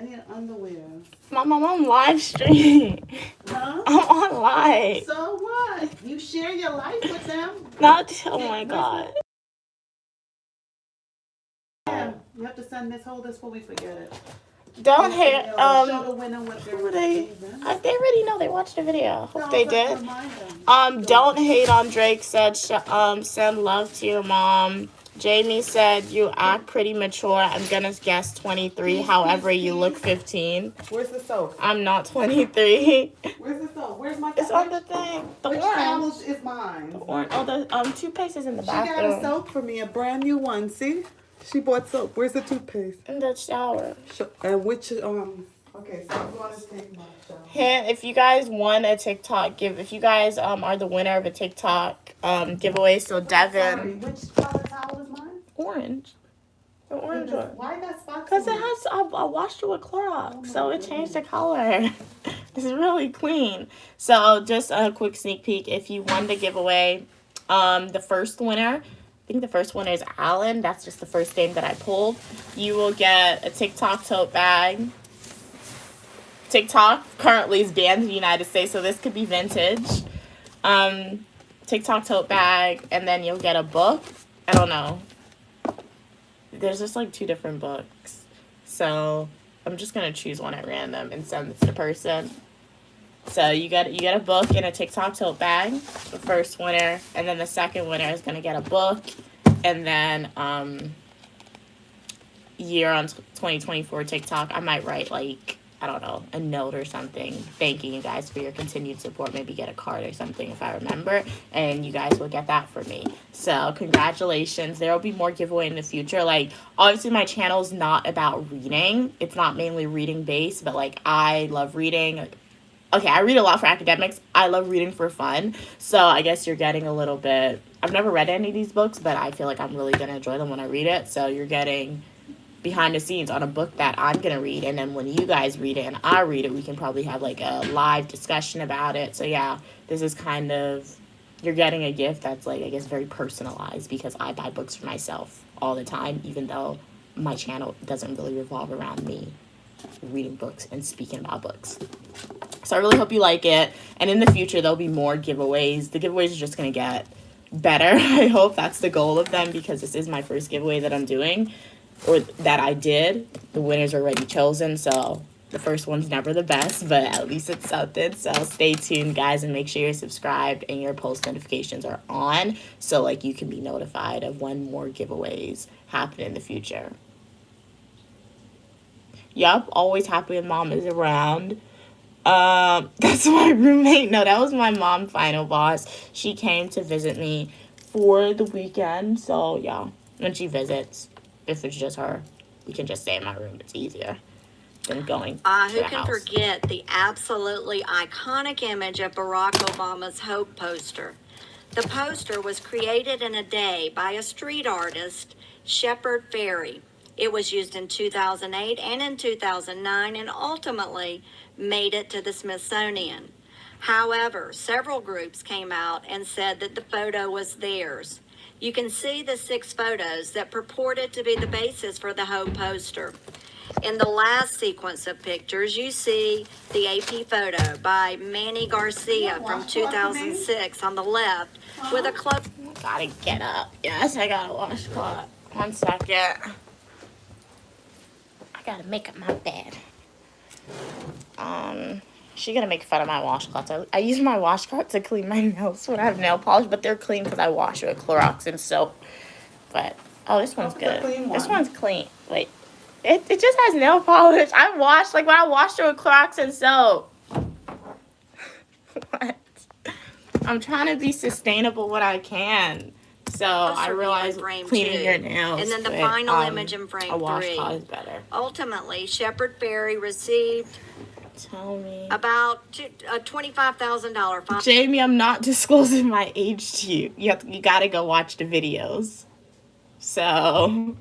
need underwear. Mom, I'm on live stream. Huh? I'm on live. So what? You share your life with them. Not, oh my God. Yeah, you have to send Miss Holders before we forget it. Don't hate, Show the winner what they're who they, receiving. they already know, they watched the video. Hope they did. Remind them. Don't hate on Drake said, send love to your mom. Jamie said, you act pretty mature. I'm gonna guess 23. However, you look 15. Where's the soap? I'm not 23. Where's the soap? Where's my It's on the thing. The Which orange. towel is mine? The orange. Oh, the toothpaste is in the She got a bathroom. soap for me, a brand new one. See? She bought soap. Where's the toothpaste? In the shower. And which, okay, so I'm going to take my shower. And if you guys won a TikTok if you guys are the winner of a TikTok giveaway, so Sorry, Devin, which color towel is mine? orange. The orange one. Why that spots? Because it on has, I washed it with Clorox, so it changed the goodness. color. It's really clean. So just a quick sneak peek. If you won the giveaway, the first winner, I think the first winner is Alan. That's just the first name that I pulled. You will get a TikTok tote bag. TikTok currently is banned in the United States, so this could be vintage. TikTok tote bag, and then you'll get a book. I don't know. There's just like 2 different books. So I'm just gonna choose one at random and send it to the person. So you get a book and a TikTok tote bag, the first winner, and then the second winner is gonna get a book, and then year on 2024 TikTok, I might write like, I don't know, a note or something thanking you guys for your continued support, maybe get a card or something if I remember, and you guys will get that for me. So congratulations. There will be more giveaway in the future. Like, obviously my channel is not about reading. It's not mainly reading based, but like I love reading. Okay, I read a lot for academics. I love reading for fun. So I guess you're getting a little bit, I've never read any of these books, but I feel like I'm really going to enjoy them when I read it. So you're getting behind the scenes on a book that I'm going to read. And then when you guys read it and I read it, we can probably have like a live discussion about it. So yeah, this is kind of, you're getting a gift that's like, I guess, very personalized because I buy books for myself all the time, even though my channel doesn't really revolve around me reading books and speaking about books. So I really hope you like it. And in the future, there'll be more giveaways. The giveaways are just going to get better. I hope that's the goal of them because this is my first giveaway that I'm doing or that I did. The winner's already chosen. So the first one's never the best, but at least it's something. So stay tuned, guys, and make sure you're subscribed and your post notifications are on. So like you can be notified of when more giveaways happen in the future. Yup, always happy when mom is around. That's my roommate. No, that was my mom, final boss. She came to visit me for the weekend. So yeah, when she visits, if it's just her, we can just stay in my room. It's easier than going to Who the can house. forget the absolutely iconic image of Barack Obama's Hope poster? The poster was created in a day by a street artist, Shepard Fairey. It was used in 2008 and in 2009 and ultimately made it to the Smithsonian. However, several groups came out and said that the photo was theirs. You can see the 6 photos that purported to be the basis for the Hope poster. In the last sequence of pictures, you see the AP photo by Manny Garcia from 2006 on the left with a close. Gotta get up. Yes, I gotta washcloth. 1 second. I gotta make up my bed. She gonna make fun of my washcloths. I use my washcloth to clean my nails when I have nail polish, but they're clean because I wash it with Clorox and soap. But oh, this one's It's a good. clean This one. one's clean. Wait, it just has nail polish. I washed when I washed it with Clorox and soap. What? I'm trying to be sustainable when I can. So I realize frame cleaning 2. your nails. And then the with, final image in frame a washcloth 3. is better. Ultimately, Shepard Fairey received Tell me. about a $25,000 fine. Jamie, I'm not disclosing my age to you. You gotta go watch the videos. So,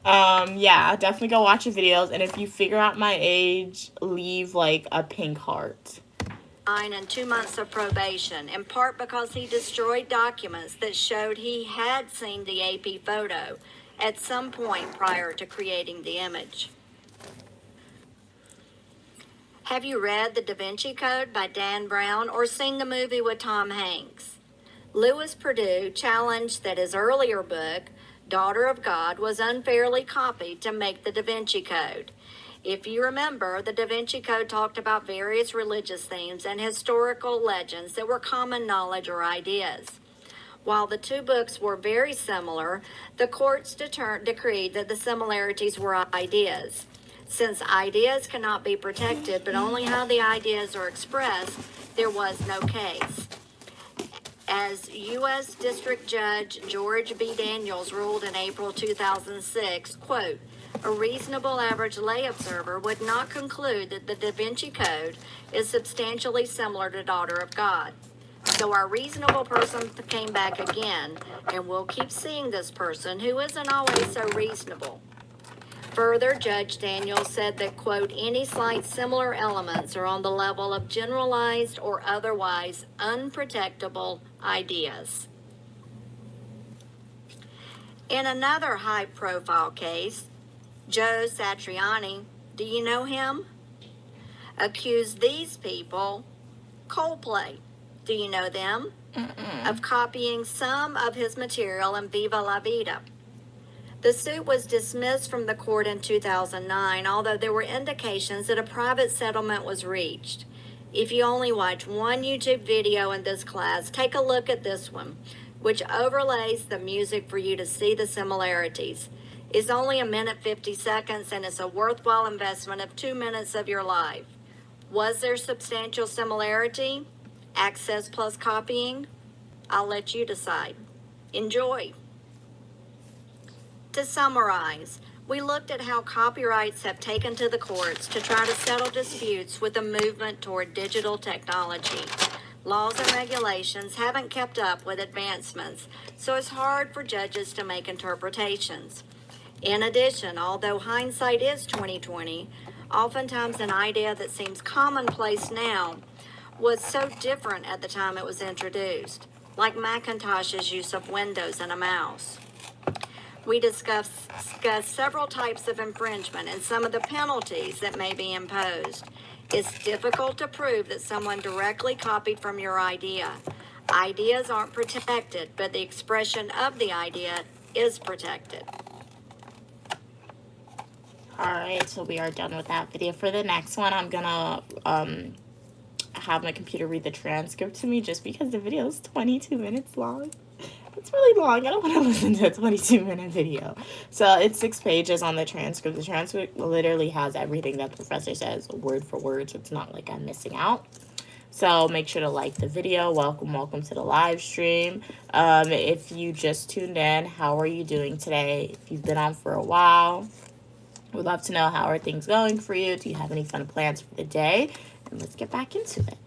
yeah, definitely go watch the videos. And if you figure out my age, leave like a pink heart. And 2 months of probation, in part because he destroyed documents that showed he had seen the AP photo at some point prior to creating the image. Have you read The Da Vinci Code by Dan Brown or seen the movie with Tom Hanks? Louis Perdue challenged that his earlier book, Daughter of God, was unfairly copied to make the Da Vinci Code. If you remember, the Da Vinci Code talked about various religious themes and historical legends that were common knowledge or ideas. While the two books were very similar, the courts decreed that the similarities were ideas. Since ideas cannot be protected, but only how the ideas are expressed, there was no case. As U.S. District Judge George B. Daniels ruled in April 2006, quote, a reasonable average lay observer would not conclude that the Da Vinci Code is substantially similar to Daughter of God. So our reasonable person came back again, and we'll keep seeing this person who isn't always so reasonable. Further, Judge Daniels said that, quote, any slight similar elements are on the level of generalized or otherwise unprotectable ideas. In another high-profile case, Joe Satriani, do you know him? Accused these people, Coldplay, do you know them? Of copying some of his material in Viva La Vida. The suit was dismissed from the court in 2009, although there were indications that a private settlement was reached. If you only watch one YouTube video in this class, take a look at this one, which overlays the music for you to see the similarities. It's only 1:50 and it's a worthwhile investment of 2 minutes of your life. Was there substantial similarity? Access plus copying? I'll let you decide. Enjoy. To summarize, we looked at how copyrights have taken to the courts to try to settle disputes with the movement toward digital technology. Laws and regulations haven't kept up with advancements, so it's hard for judges to make interpretations. In addition, although hindsight is 20/20, oftentimes an idea that seems commonplace now was so different at the time it was introduced, like Macintosh's use of Windows and a mouse. We discussed several types of infringement and some of the penalties that may be imposed. It's difficult to prove that someone directly copied from your idea. Ideas aren't protected, but the expression of the idea is protected. Alright, so we are done with that video. For the next one, I'm gonna have my computer read the transcript to me just because the video is 22 minutes long. It's really long. I don't want to listen to a 22-minute video. So it's 6 pages on the transcript. The transcript literally has everything that the professor says word for word, so it's not like I'm missing out. So make sure to like the video. Welcome to the live stream. If you just tuned in, how are you doing today? If you've been on for a while, we'd love to know how are things going for you. Do you have any fun plans for the day? And let's get back into it.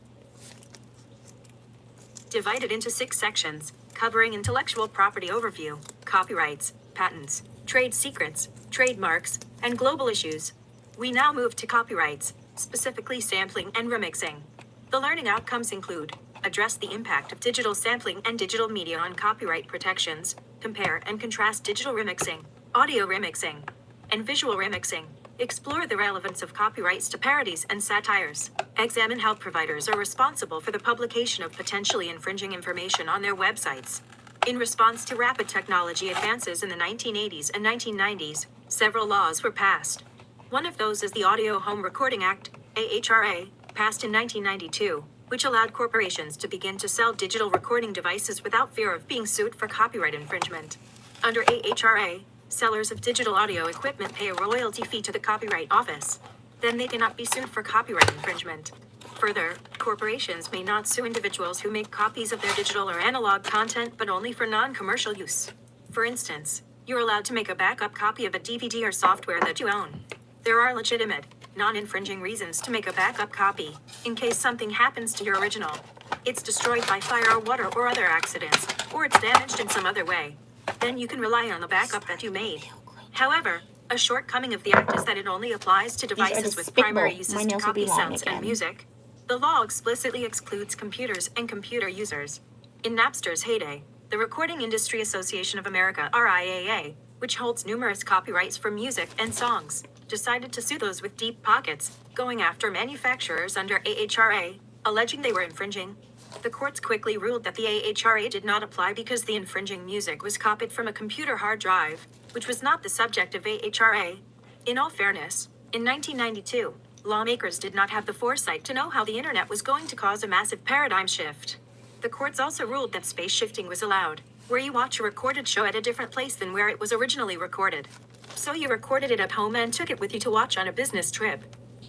Divided into 6 sections, covering intellectual property overview, copyrights, patents, trade secrets, trademarks, and global issues. We now move to copyrights, specifically sampling and remixing. The learning outcomes include: address the impact of digital sampling and digital media on copyright protections, compare and contrast digital remixing, audio remixing, and visual remixing. Explore the relevance of copyrights to parodies and satires. Examine how providers are responsible for the publication of potentially infringing information on their websites. In response to rapid technology advances in the 1980s and 1990s, several laws were passed. One of those is the Audio Home Recording Act, AHRA, passed in 1992, which allowed corporations to begin to sell digital recording devices without fear of being sued for copyright infringement. Under AHRA, sellers of digital audio equipment pay a royalty fee to the Copyright Office. Then they cannot be sued for copyright infringement. Further, corporations may not sue individuals who make copies of their digital or analog content, but only for non-commercial use. For instance, you're allowed to make a backup copy of a DVD or software that you own. There are legitimate, non-infringing reasons to make a backup copy, in case something happens to your original. It's destroyed by fire or water or other accidents, or it's damaged in some other way. Then you can rely on the backup that you made. However, a shortcoming of the act is that it only applies to devices with primary uses to copy sounds and music. The law explicitly excludes computers and computer users. In Napster's heyday, the Recording Industry Association of America (RIAA) which holds numerous copyrights for music and songs, decided to sue those with deep pockets, going after manufacturers under AHRA, alleging they were infringing. The courts quickly ruled that the AHRA did not apply because the infringing music was copied from a computer hard drive, which was not the subject of AHRA. In all fairness, in 1992, lawmakers did not have the foresight to know how the internet was going to cause a massive paradigm shift. The courts also ruled that space shifting was allowed, where you watch a recorded show at a different place than where it was originally recorded. So you recorded it at home and took it with you to watch on a business trip.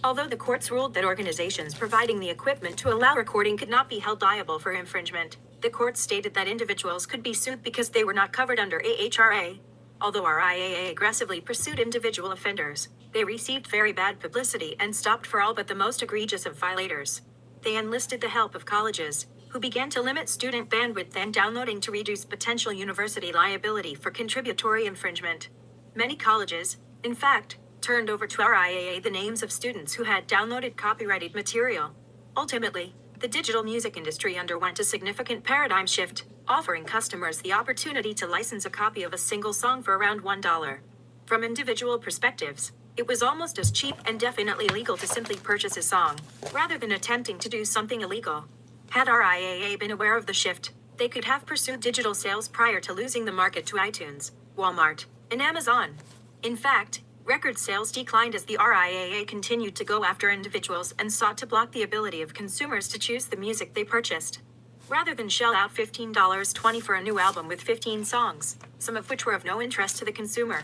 Although the courts ruled that organizations providing the equipment to allow recording could not be held liable for infringement, the courts stated that individuals could be sued because they were not covered under AHRA. Although RIAA aggressively pursued individual offenders, they received very bad publicity and stopped for all but the most egregious of violators. They enlisted the help of colleges, who began to limit student bandwidth and downloading to reduce potential university liability for contributory infringement. Many colleges, in fact, turned over to RIAA the names of students who had downloaded copyrighted material. Ultimately, the digital music industry underwent a significant paradigm shift, offering customers the opportunity to license a copy of a single song for around $1. From individual perspectives, it was almost as cheap and definitely legal to simply purchase a song, rather than attempting to do something illegal. Had RIAA been aware of the shift, they could have pursued digital sales prior to losing the market to iTunes, Walmart, and Amazon. In fact, record sales declined as the RIAA continued to go after individuals and sought to block the ability of consumers to choose the music they purchased. Rather than shell out $15.20 for a new album with 15 songs, some of which were of no interest to the consumer,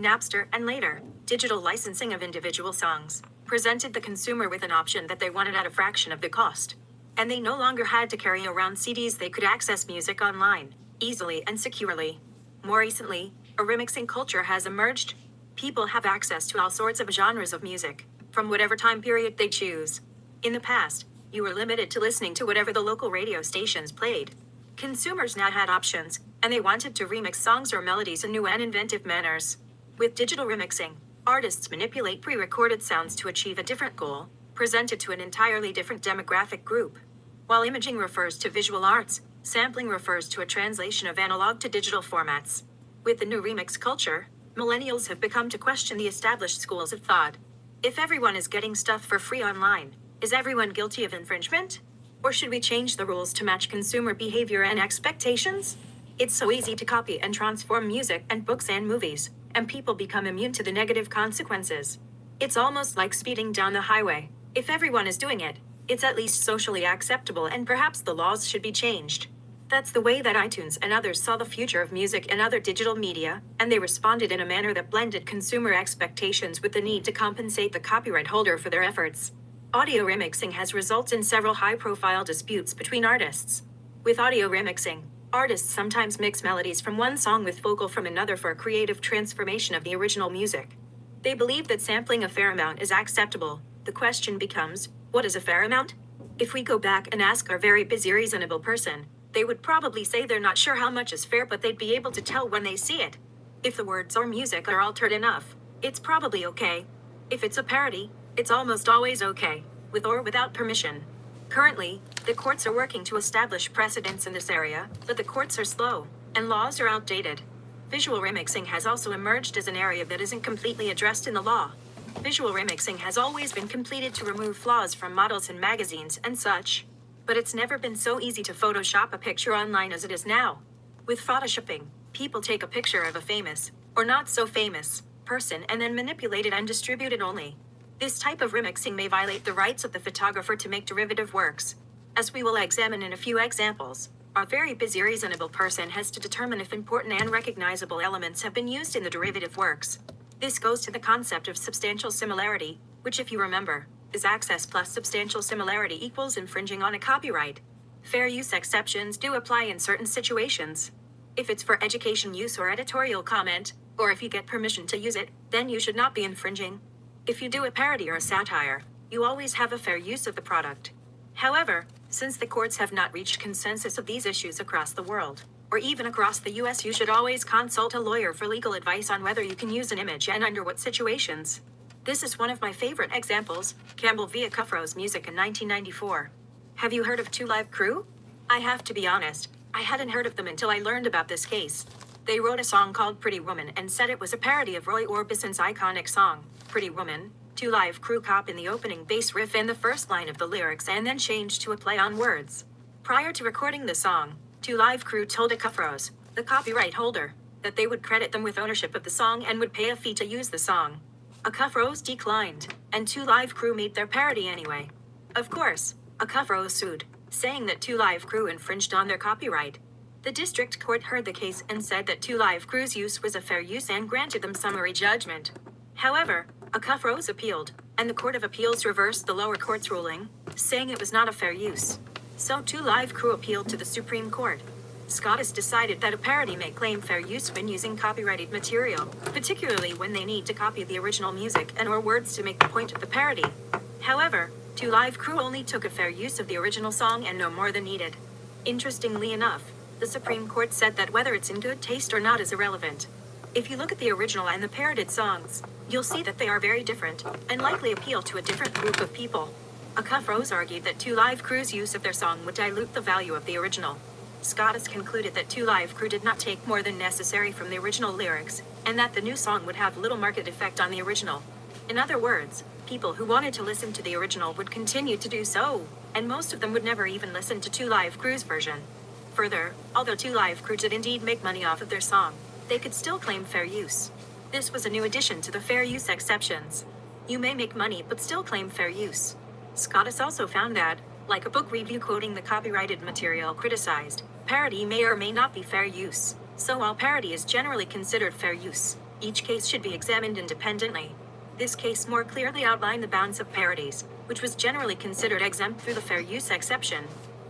Napster, and later, digital licensing of individual songs, presented the consumer with an option that they wanted at a fraction of the cost. And they no longer had to carry around CDs. They could access music online, easily and securely. More recently, a remixing culture has emerged. People have access to all sorts of genres of music, from whatever time period they choose. In the past, you were limited to listening to whatever the local radio stations played. Consumers now had options, and they wanted to remix songs or melodies in new and inventive manners. With digital remixing, artists manipulate pre-recorded sounds to achieve a different goal, presented to an entirely different demographic group. While imaging refers to visual arts, sampling refers to a translation of analog to digital formats. With the new remix culture, millennials have begun to question the established schools of thought. If everyone is getting stuff for free online, is everyone guilty of infringement? Or should we change the rules to match consumer behavior and expectations? It's so easy to copy and transform music and books and movies, and people become immune to the negative consequences. It's almost like speeding down the highway. If everyone is doing it, it's at least socially acceptable, and perhaps the laws should be changed. That's the way that iTunes and others saw the future of music and other digital media, and they responded in a manner that blended consumer expectations with the need to compensate the copyright holder for their efforts. Audio remixing has resulted in several high-profile disputes between artists. With audio remixing, artists sometimes mix melodies from one song with vocal from another for a creative transformation of the original music. They believe that sampling a fair amount is acceptable. The question becomes, what is a fair amount? If we go back and ask our very busy, reasonable person, they would probably say they're not sure how much is fair, but they'd be able to tell when they see it. If the words or music are altered enough, it's probably okay. If it's a parody, it's almost always okay, with or without permission. Currently, the courts are working to establish precedents in this area, but the courts are slow, and laws are outdated. Visual remixing has also emerged as an area that isn't completely addressed in the law. Visual remixing has always been completed to remove flaws from models in magazines and such. But it's never been so easy to Photoshop a picture online as it is now. With Photoshopping, people take a picture of a famous, or not so famous, person and then manipulate it and distribute it only. This type of remixing may violate the rights of the photographer to make derivative works. As we will examine in a few examples, our very busy, reasonable person has to determine if important and recognizable elements have been used in the derivative works. This goes to the concept of substantial similarity, which, if you remember, is access plus substantial similarity equals infringing on a copyright. Fair use exceptions do apply in certain situations. If it's for education use or editorial comment, or if you get permission to use it, then you should not be infringing. If you do a parody or a satire, you always have a fair use of the product. However, since the courts have not reached consensus of these issues across the world, or even across the US, you should always consult a lawyer for legal advice on whether you can use an image and under what situations. This is one of my favorite examples, Campbell v. Cufro's music in 1994. Have you heard of Two Live Crew? I have to be honest, I hadn't heard of them until I learned about this case. They wrote a song called Pretty Woman and said it was a parody of Roy Orbison's iconic song, Pretty Woman. 2 Live Crew cop in the opening bass riff and the first line of the lyrics and then changed to a play on words. Prior to recording the song, 2 Live Crew told Cuff Rose, the copyright holder, that they would credit them with ownership of the song and would pay a fee to use the song. Cuff Rose declined, and 2 Live Crew made their parody anyway. Of course, Cuff Rose sued, saying that 2 Live Crew infringed on their copyright. The district court heard the case and said that 2 Live Crew's use was a fair use and granted them summary judgment. However, Cuff Rose appealed, and the Court of Appeals reversed the lower court's ruling, saying it was not a fair use. So 2 Live Crew appealed to the Supreme Court. Scottus decided that a parody may claim fair use when using copyrighted material, particularly when they need to copy the original music and or words to make the point of the parody. However, 2 Live Crew only took a fair use of the original song and no more than needed. Interestingly enough, the Supreme Court said that whether it's in good taste or not is irrelevant. If you look at the original and the parodied songs, you'll see that they are very different, and likely appeal to a different group of people. Cuff Rose argued that 2 Live Crew's use of their song would dilute the value of the original. Scottus concluded that 2 Live Crew did not take more than necessary from the original lyrics, and that the new song would have little market effect on the original. In other words, people who wanted to listen to the original would continue to do so, and most of them would never even listen to 2 Live Crew's version. Further, although 2 Live Crew did indeed make money off of their song, they could still claim fair use. This was a new addition to the fair use exceptions. You may make money but still claim fair use. Scottus also found that, like a book review quoting the copyrighted material criticized, parody may or may not be fair use. So while parody is generally considered fair use, each case should be examined independently. This case more clearly outlined the bounds of parodies, which was generally considered exempt through the fair use exception.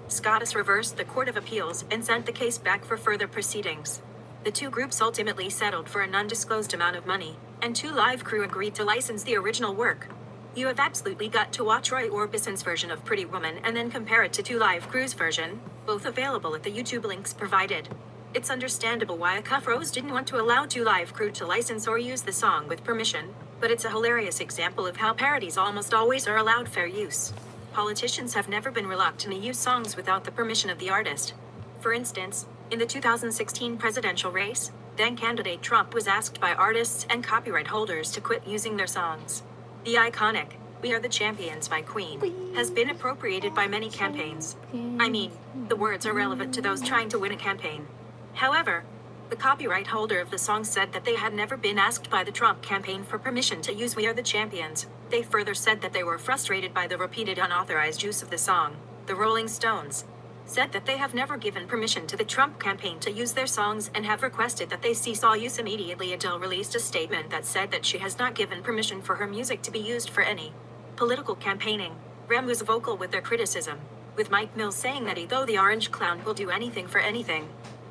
Scottus reversed the Court of Appeals and sent the case back for further proceedings. The two groups ultimately settled for an undisclosed amount of money, and 2 Live Crew agreed to license the original work. You have absolutely got to watch Roy Orbison's version of Pretty Woman and then compare it to 2 Live Crew's version, both available at the YouTube links provided. It's understandable why Cuff Rose didn't want to allow 2 Live Crew to license or use the song with permission, but it's a hilarious example of how parodies almost always are allowed fair use. Politicians have never been reluctant to use songs without the permission of the artist. For instance, in the 2016 presidential race, then candidate Trump was asked by artists and copyright holders to quit using their songs. The iconic "We Are the Champions" by Queen has been appropriated by many campaigns. I mean, the words are relevant to those trying to win a campaign. However, the copyright holder of the song said that they had never been asked by the Trump campaign for permission to use "We Are the Champions." They further said that they were frustrated by the repeated unauthorized use of the song. The Rolling Stones said that they have never given permission to the Trump campaign to use their songs and have requested that they cease all use immediately. Adele released a statement that said that she has not given permission for her music to be used for any political campaigning. Rem was vocal with their criticism, with Mike Mills saying that though the Orange Clown will do anything for anything,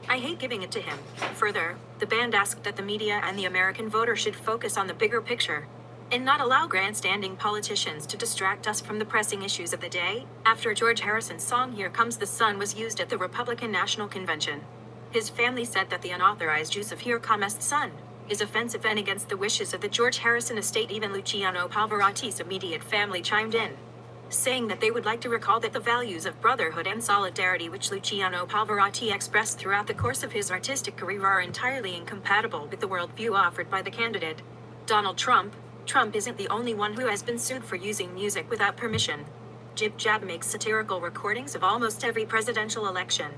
I hate giving it to him. Further, the band asked that the media and the American voter should focus on the bigger picture and not allow grandstanding politicians to distract us from the pressing issues of the day. After George Harrison's song "Here Comes the Sun" was used at the Republican National Convention, his family said that the unauthorized use of "Here Comes the Sun" is offensive and against the wishes of the George Harrison estate. Even Luciano Pavarotti's immediate family chimed in, saying that they would like to recall that the values of brotherhood and solidarity which Luciano Pavarotti expressed throughout the course of his artistic career are entirely incompatible with the worldview offered by the candidate, Donald Trump. Trump isn't the only one who has been sued for using music without permission. Jib Jab makes satirical recordings of almost every presidential election.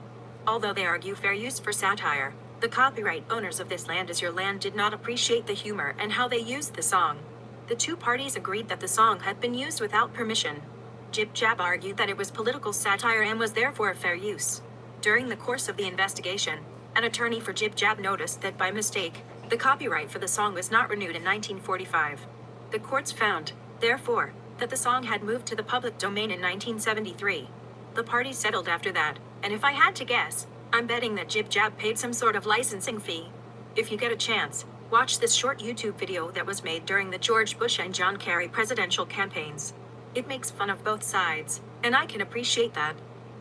Although they argue fair use for satire, the copyright owners of "This Land Is Your Land" did not appreciate the humor and how they used the song. The two parties agreed that the song had been used without permission. Jib Jab argued that it was political satire and was therefore fair use. During the course of the investigation, an attorney for Jib Jab noticed that by mistake, the copyright for the song was not renewed in 1945. The courts found, therefore, that the song had moved to the public domain in 1973. The parties settled after that, and if I had to guess, I'm betting that Jib Jab paid some sort of licensing fee. If you get a chance, watch this short YouTube video that was made during the George Bush and John Kerry presidential campaigns. It makes fun of both sides, and I can appreciate that.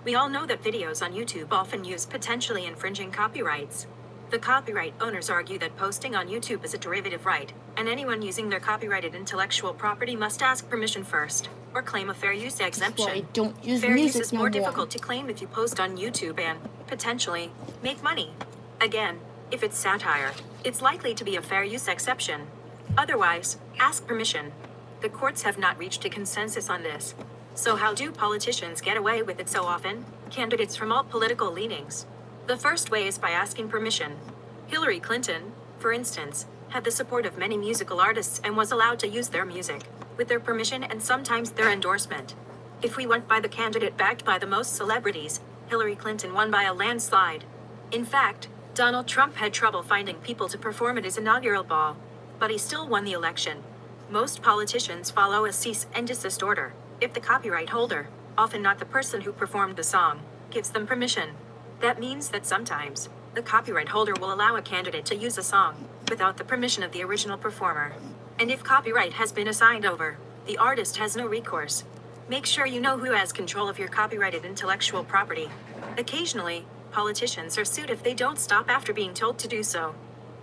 We all know that videos on YouTube often use potentially infringing copyrights. The copyright owners argue that posting on YouTube is a derivative right, and anyone using their copyrighted intellectual property must ask permission first, or claim a fair use exemption. That's why I don't use Fair use music is more no more. difficult to claim if you post on YouTube and, potentially, make money. Again, If it's satire, it's likely to be a fair use exception. Otherwise, ask permission. The courts have not reached a consensus on this. So how do politicians get away with it so often? Candidates from all political leanings. The first way is by asking permission. Hillary Clinton, for instance, had the support of many musical artists and was allowed to use their music, with their permission and sometimes their endorsement. If we went by the candidate backed by the most celebrities, Hillary Clinton won by a landslide. In fact, Donald Trump had trouble finding people to perform at his inaugural ball, but he still won the election. Most politicians follow a cease and desist order if the copyright holder, often not the person who performed the song, gives them permission. That means that sometimes, the copyright holder will allow a candidate to use a song without the permission of the original performer. And if copyright has been assigned over, the artist has no recourse. Make sure you know who has control of your copyrighted intellectual property. Occasionally, politicians are sued if they don't stop after being told to do so.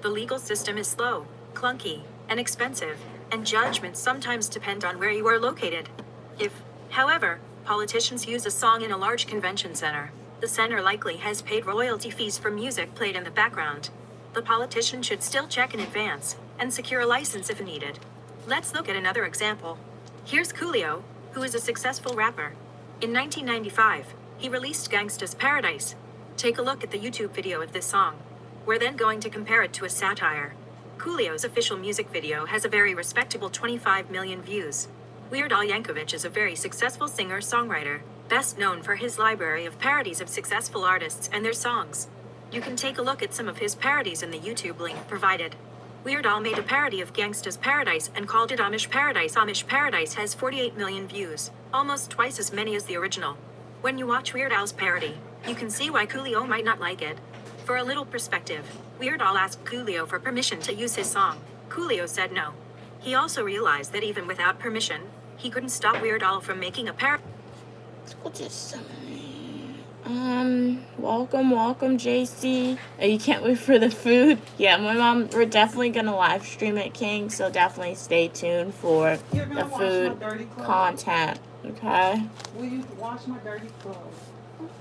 The legal system is slow, clunky, and expensive, and judgments sometimes depend on where you are located. If, however, politicians use a song in a large convention center, the center likely has paid royalty fees for music played in the background. The politician should still check in advance and secure a license if needed. Let's look at another example. Here's Coolio, who is a successful rapper. In 1995, he released Gangsta's Paradise. Take a look at the YouTube video of this song. We're then going to compare it to a satire. Coolio's official music video has a very respectable 25 million views. Weird Al Yankovic is a very successful singer-songwriter, best known for his library of parodies of successful artists and their songs. You can take a look at some of his parodies in the YouTube link provided. Weird Al made a parody of Gangsta's Paradise and called it Amish Paradise. Amish Paradise has 48 million views, almost twice as many as the original. When you watch Weird Al's parody, you can see why Coolio might not like it. For a little perspective, Weird Al asked Coolio for permission to use his song. Coolio said no. He also realized that even without permission, he couldn't stop Weird Al from making a parody. Welcome, JC. Oh, you can't wait for the food? Yeah, my mom, we're definitely gonna live stream it, King, so definitely stay tuned for You're the gonna wash food my dirty clothes. content, okay? Will you wash my dirty clothes?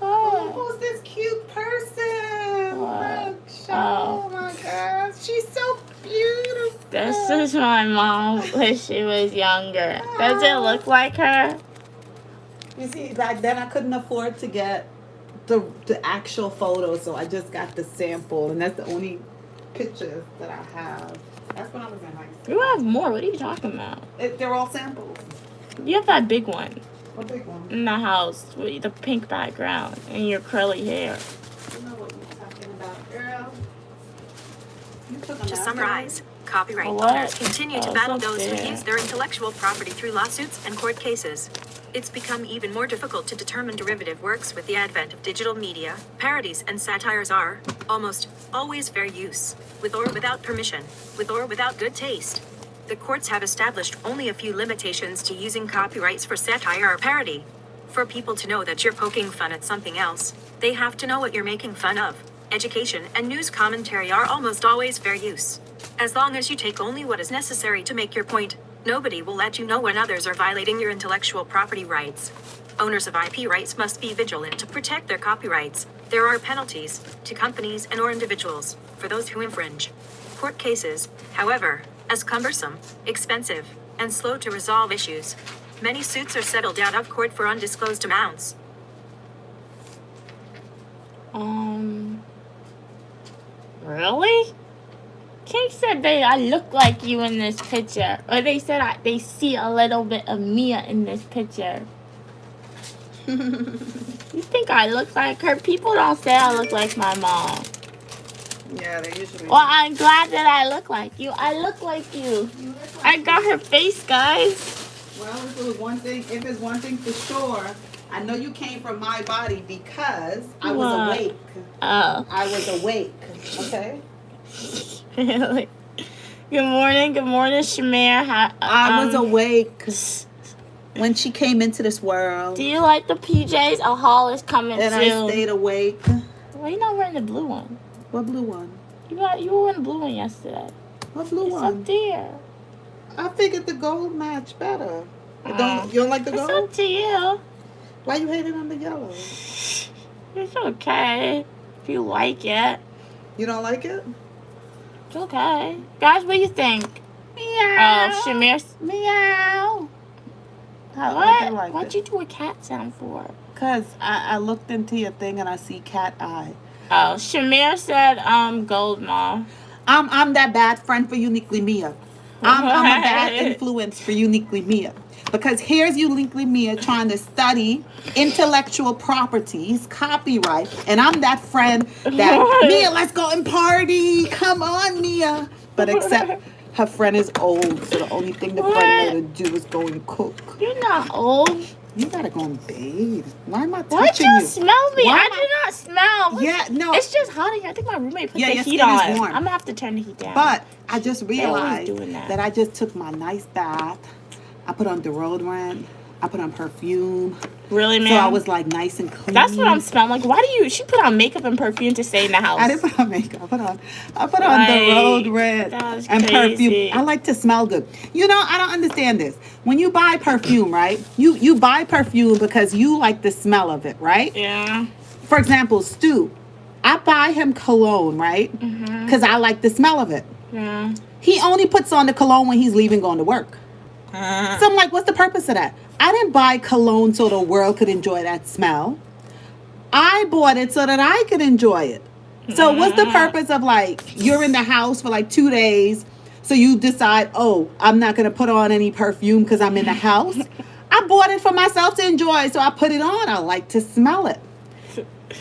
Oh, Who's this cute person? What? Look, oh my gosh, she's so beautiful. this is my mom when she was younger. Does it look like her? You see, back then I couldn't afford to get the actual photo, so I just got the sample, and that's the only pictures that I have. That's when I was in high school. You have more. What are you talking about? They're all samples. You have that big one What big one? in the house with the pink background and your curly hair. You know what you're talking about, girl. You took a To nap, summarize, copyright What? owners continue to Oh, battle it's up those who there. use their intellectual property through lawsuits and court cases. It's become even more difficult to determine derivative works with the advent of digital media. Parodies and satires are, almost, always fair use, with or without permission, with or without good taste. The courts have established only a few limitations to using copyrights for satire or parody. For people to know that you're poking fun at something else, they have to know what you're making fun of. Education and news commentary are almost always fair use. As long as you take only what is necessary to make your point, nobody will let you know when others are violating your intellectual property rights. Owners of IP rights must be vigilant to protect their copyrights. There are penalties to companies and/or individuals for those who infringe. Court cases, however, as cumbersome, expensive, and slow to resolve issues. Many suits are settled out of court for undisclosed amounts. Really? King said I look like you in this picture. Or they said they see a little bit of Mia in this picture. You think I look like her? People don't say I look like my mom. Yeah, they usually. Well, I'm glad that I look like you. I look like you. You look like I got her face, guys. Well, if it was one thing, if it's one thing for sure, I know you came from my body because I was What? awake. Oh. I was awake. Okay. Really? Good morning, Shamir. I was awake when she came into this world, Do you like the PJs? A haul is coming and I soon. stayed awake. Why you not wearing the blue one? What blue one? You were wearing the blue one yesterday. What blue It's one? up there. I figured the gold match better. Uh, You don't like the It's gold? up to you. Why you hating on the yellow? It's okay if you like it. You don't like it? It's okay. Guys, what do you think? Meow. Oh, Shamir. Meow. What? like What'd it. you do a cat sound for? Cause I looked into your thing and I see cat eye. Oh, Shamir said, Gold Mall. I'm that bad friend for Uniquely Mia. I'm a bad influence for Uniquely Mia. Because here's Uniquely Mia trying to study intellectual properties, copyright, and I'm that friend that, Mia, let's go and party. Come on, Mia. But except her friend is old, so the only thing the friend know to do is go and cook. You're not old. You gotta go and bathe. Why am I Why'd touching you you? smell me? Why I am do not smell. Yeah, no. It's just hot in here. I think my roommate put Yeah, the your heat skin is on. warm. I'm gonna have to turn the heat down. But I just always realized doing that. that I just took my nice bath. I put on deodorant. I put on perfume. Really, man? So I was like nice and clean. That's what I'm smelling like. Why do you? She put on makeup and perfume to stay in the house. I didn't put on makeup. I put on Like, deodorant that's and crazy. perfume. I like to smell good. You know, I don't understand this. When you buy perfume, right? You buy perfume because you like the smell of it, right? Yeah. For example, Stu. I buy him cologne, right? Mm-hmm. Because I like the smell of it. Yeah. He only puts on the cologne when he's leaving going to work. So I'm like, what's the purpose of that? I didn't buy cologne so the world could enjoy that smell. I bought it so that I could enjoy it. So what's the purpose of like, you're in the house for like 2 days, so you decide, oh, I'm not going to put on any perfume because I'm in the house. I bought it for myself to enjoy, so I put it on. I like to smell it.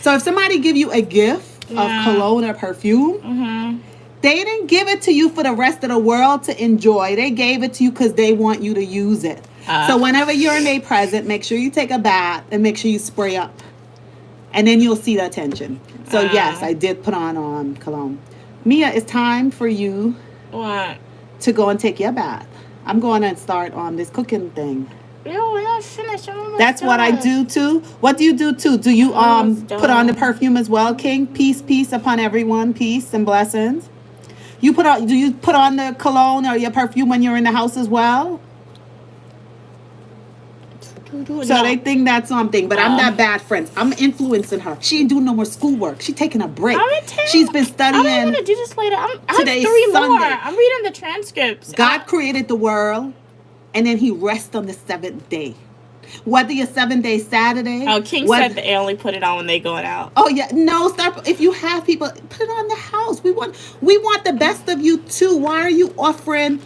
So if somebody give you a gift of cologne or perfume, they didn't give it to you for the rest of the world to enjoy. They gave it to you because they want you to use it. So whenever you're in a present, make sure you take a bath and make sure you spray up. And then you'll see the attention. So yes, I did put on cologne. Mia, it's time for you What? to go and take your bath. I'm going to start on this cooking thing. Yo, we're not finished. I'm almost That's what I done. do too. What do you do too? Do you Almost put on the done. perfume as well, King? Peace upon everyone. Peace and blessings. Do you put on the cologne or your perfume when you're in the house as well? So they think that's something, but I'm that bad friend. I'm influencing her. She ain't doing no more schoolwork. She taking a break. I'm in town. She's been I'm studying. gonna do this later. I have Today's 3 more. Sunday. I'm reading the transcripts. God created the world, and then He rests on the 7th day. Whether your 7-day Saturday. Oh, King said they only put it on when they going out. Oh yeah, no, stop. If you have people, put it on the house. We want the best of you too. Why are you offering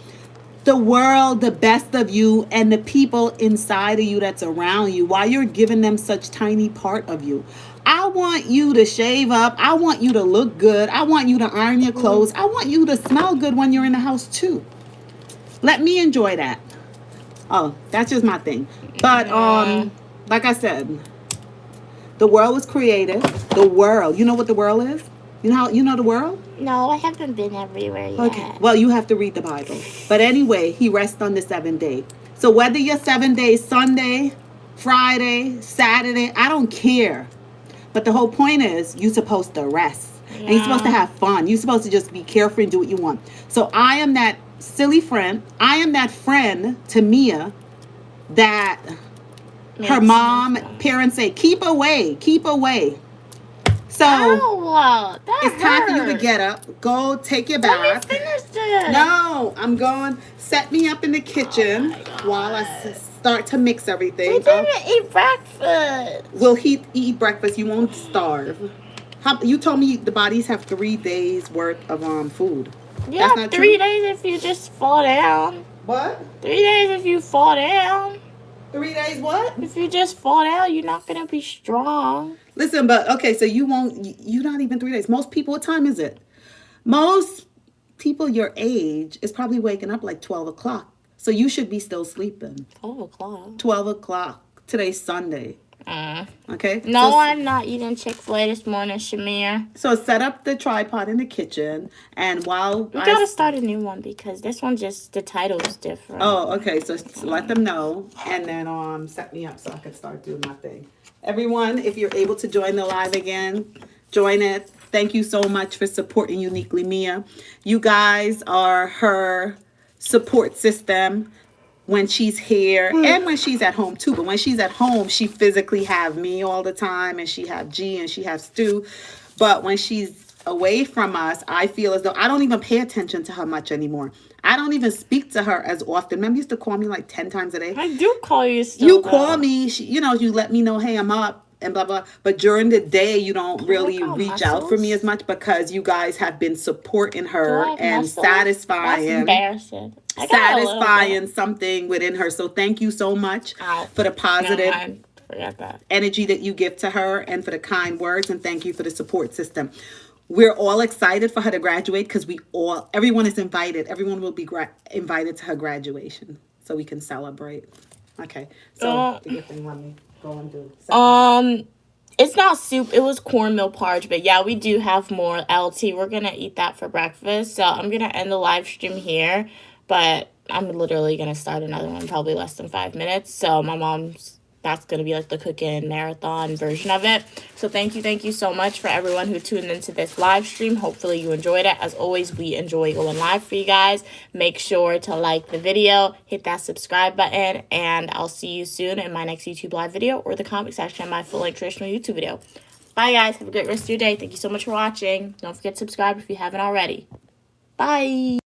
the world the best of you and the people inside of you that's around you? Why you're giving them such tiny part of you? I want you to shave up. I want you to look good. I want you to iron your clothes. I want you to smell good when you're in the house too. Let me enjoy that. Oh, that's just my thing. But like I said, the world was created. The world. You know what the world is? You know the world? No, I haven't been everywhere yet. Okay. Well, you have to read the Bible. But anyway, He rests on the 7th day. So whether your 7 days, Sunday, Friday, Saturday, I don't care. But the whole point is you're supposed to rest. And you're supposed to have fun. You're supposed to just be carefree and do what you want. So I am that silly friend. I am that friend to Mia that her mom, parents say, keep away, keep away. So Ow, that it's time for you to hurt. get up, go take your Let me bath. finish this. No, I'm going, set me up in the kitchen while I start to mix everything. We didn't eat breakfast. We'll eat breakfast. You won't starve. You told me the bodies have 3 days worth of food. Yeah, That's not 3 true? days if you just fall down. What? 3 days if you fall down. 3 days what? If you just fall down, you're not gonna be strong. Listen, but okay, so you're not even 3 days. Most people, what time is it? Most people your age is probably waking up like 12 o'clock. So you should be still sleeping. 12 o'clock. 12 o'clock. Today's Sunday. Okay? No, So- I'm not eating Chick-fil-A this morning, Shamir. So set up the tripod in the kitchen, and while We gotta start a new one because this one the title is different. Oh, okay. So let them know, and then set me up so I can start doing my thing. Everyone, if you're able to join the live again, join it. Thank you so much for supporting Uniquely Mia. You guys are her support system when she's here and when she's at home too. But when she's at home, she physically have me all the time, and she have G and she have Stu. But when she's away from us, I feel as though I don't even pay attention to her much anymore. I don't even speak to her as often. Remember, you used to call me like 10 times a day? I do call you still. You call me, you know, you let me know, hey, I'm up and blah, blah. But during the day, you don't really reach out for me as much because you guys have been supporting her and satisfying something within her. So thank you so much for the positive energy that you give to her and for the kind words. And thank you for the support system. We're all excited for her to graduate because everyone is invited. Everyone will be invited to her graduation so we can celebrate. Okay. So the gift thing, let me go and do. It's not soup. It was cornmeal porridge. But yeah, we do have more LT. We're going to eat that for breakfast. So I'm going to end the live stream here. But I'm literally going to start another one probably less than 5 minutes. So that's going to be like the cooking marathon version of it. So thank you so much for everyone who tuned into this live stream. Hopefully you enjoyed it. As always, we enjoy going live for you guys. Make sure to like the video, hit that subscribe button, and I'll see you soon in my next YouTube live video or the comment section of my full-length traditional YouTube video. Bye, guys. Have a great rest of your day. Thank you so much for watching. Don't forget to subscribe if you haven't already. Bye.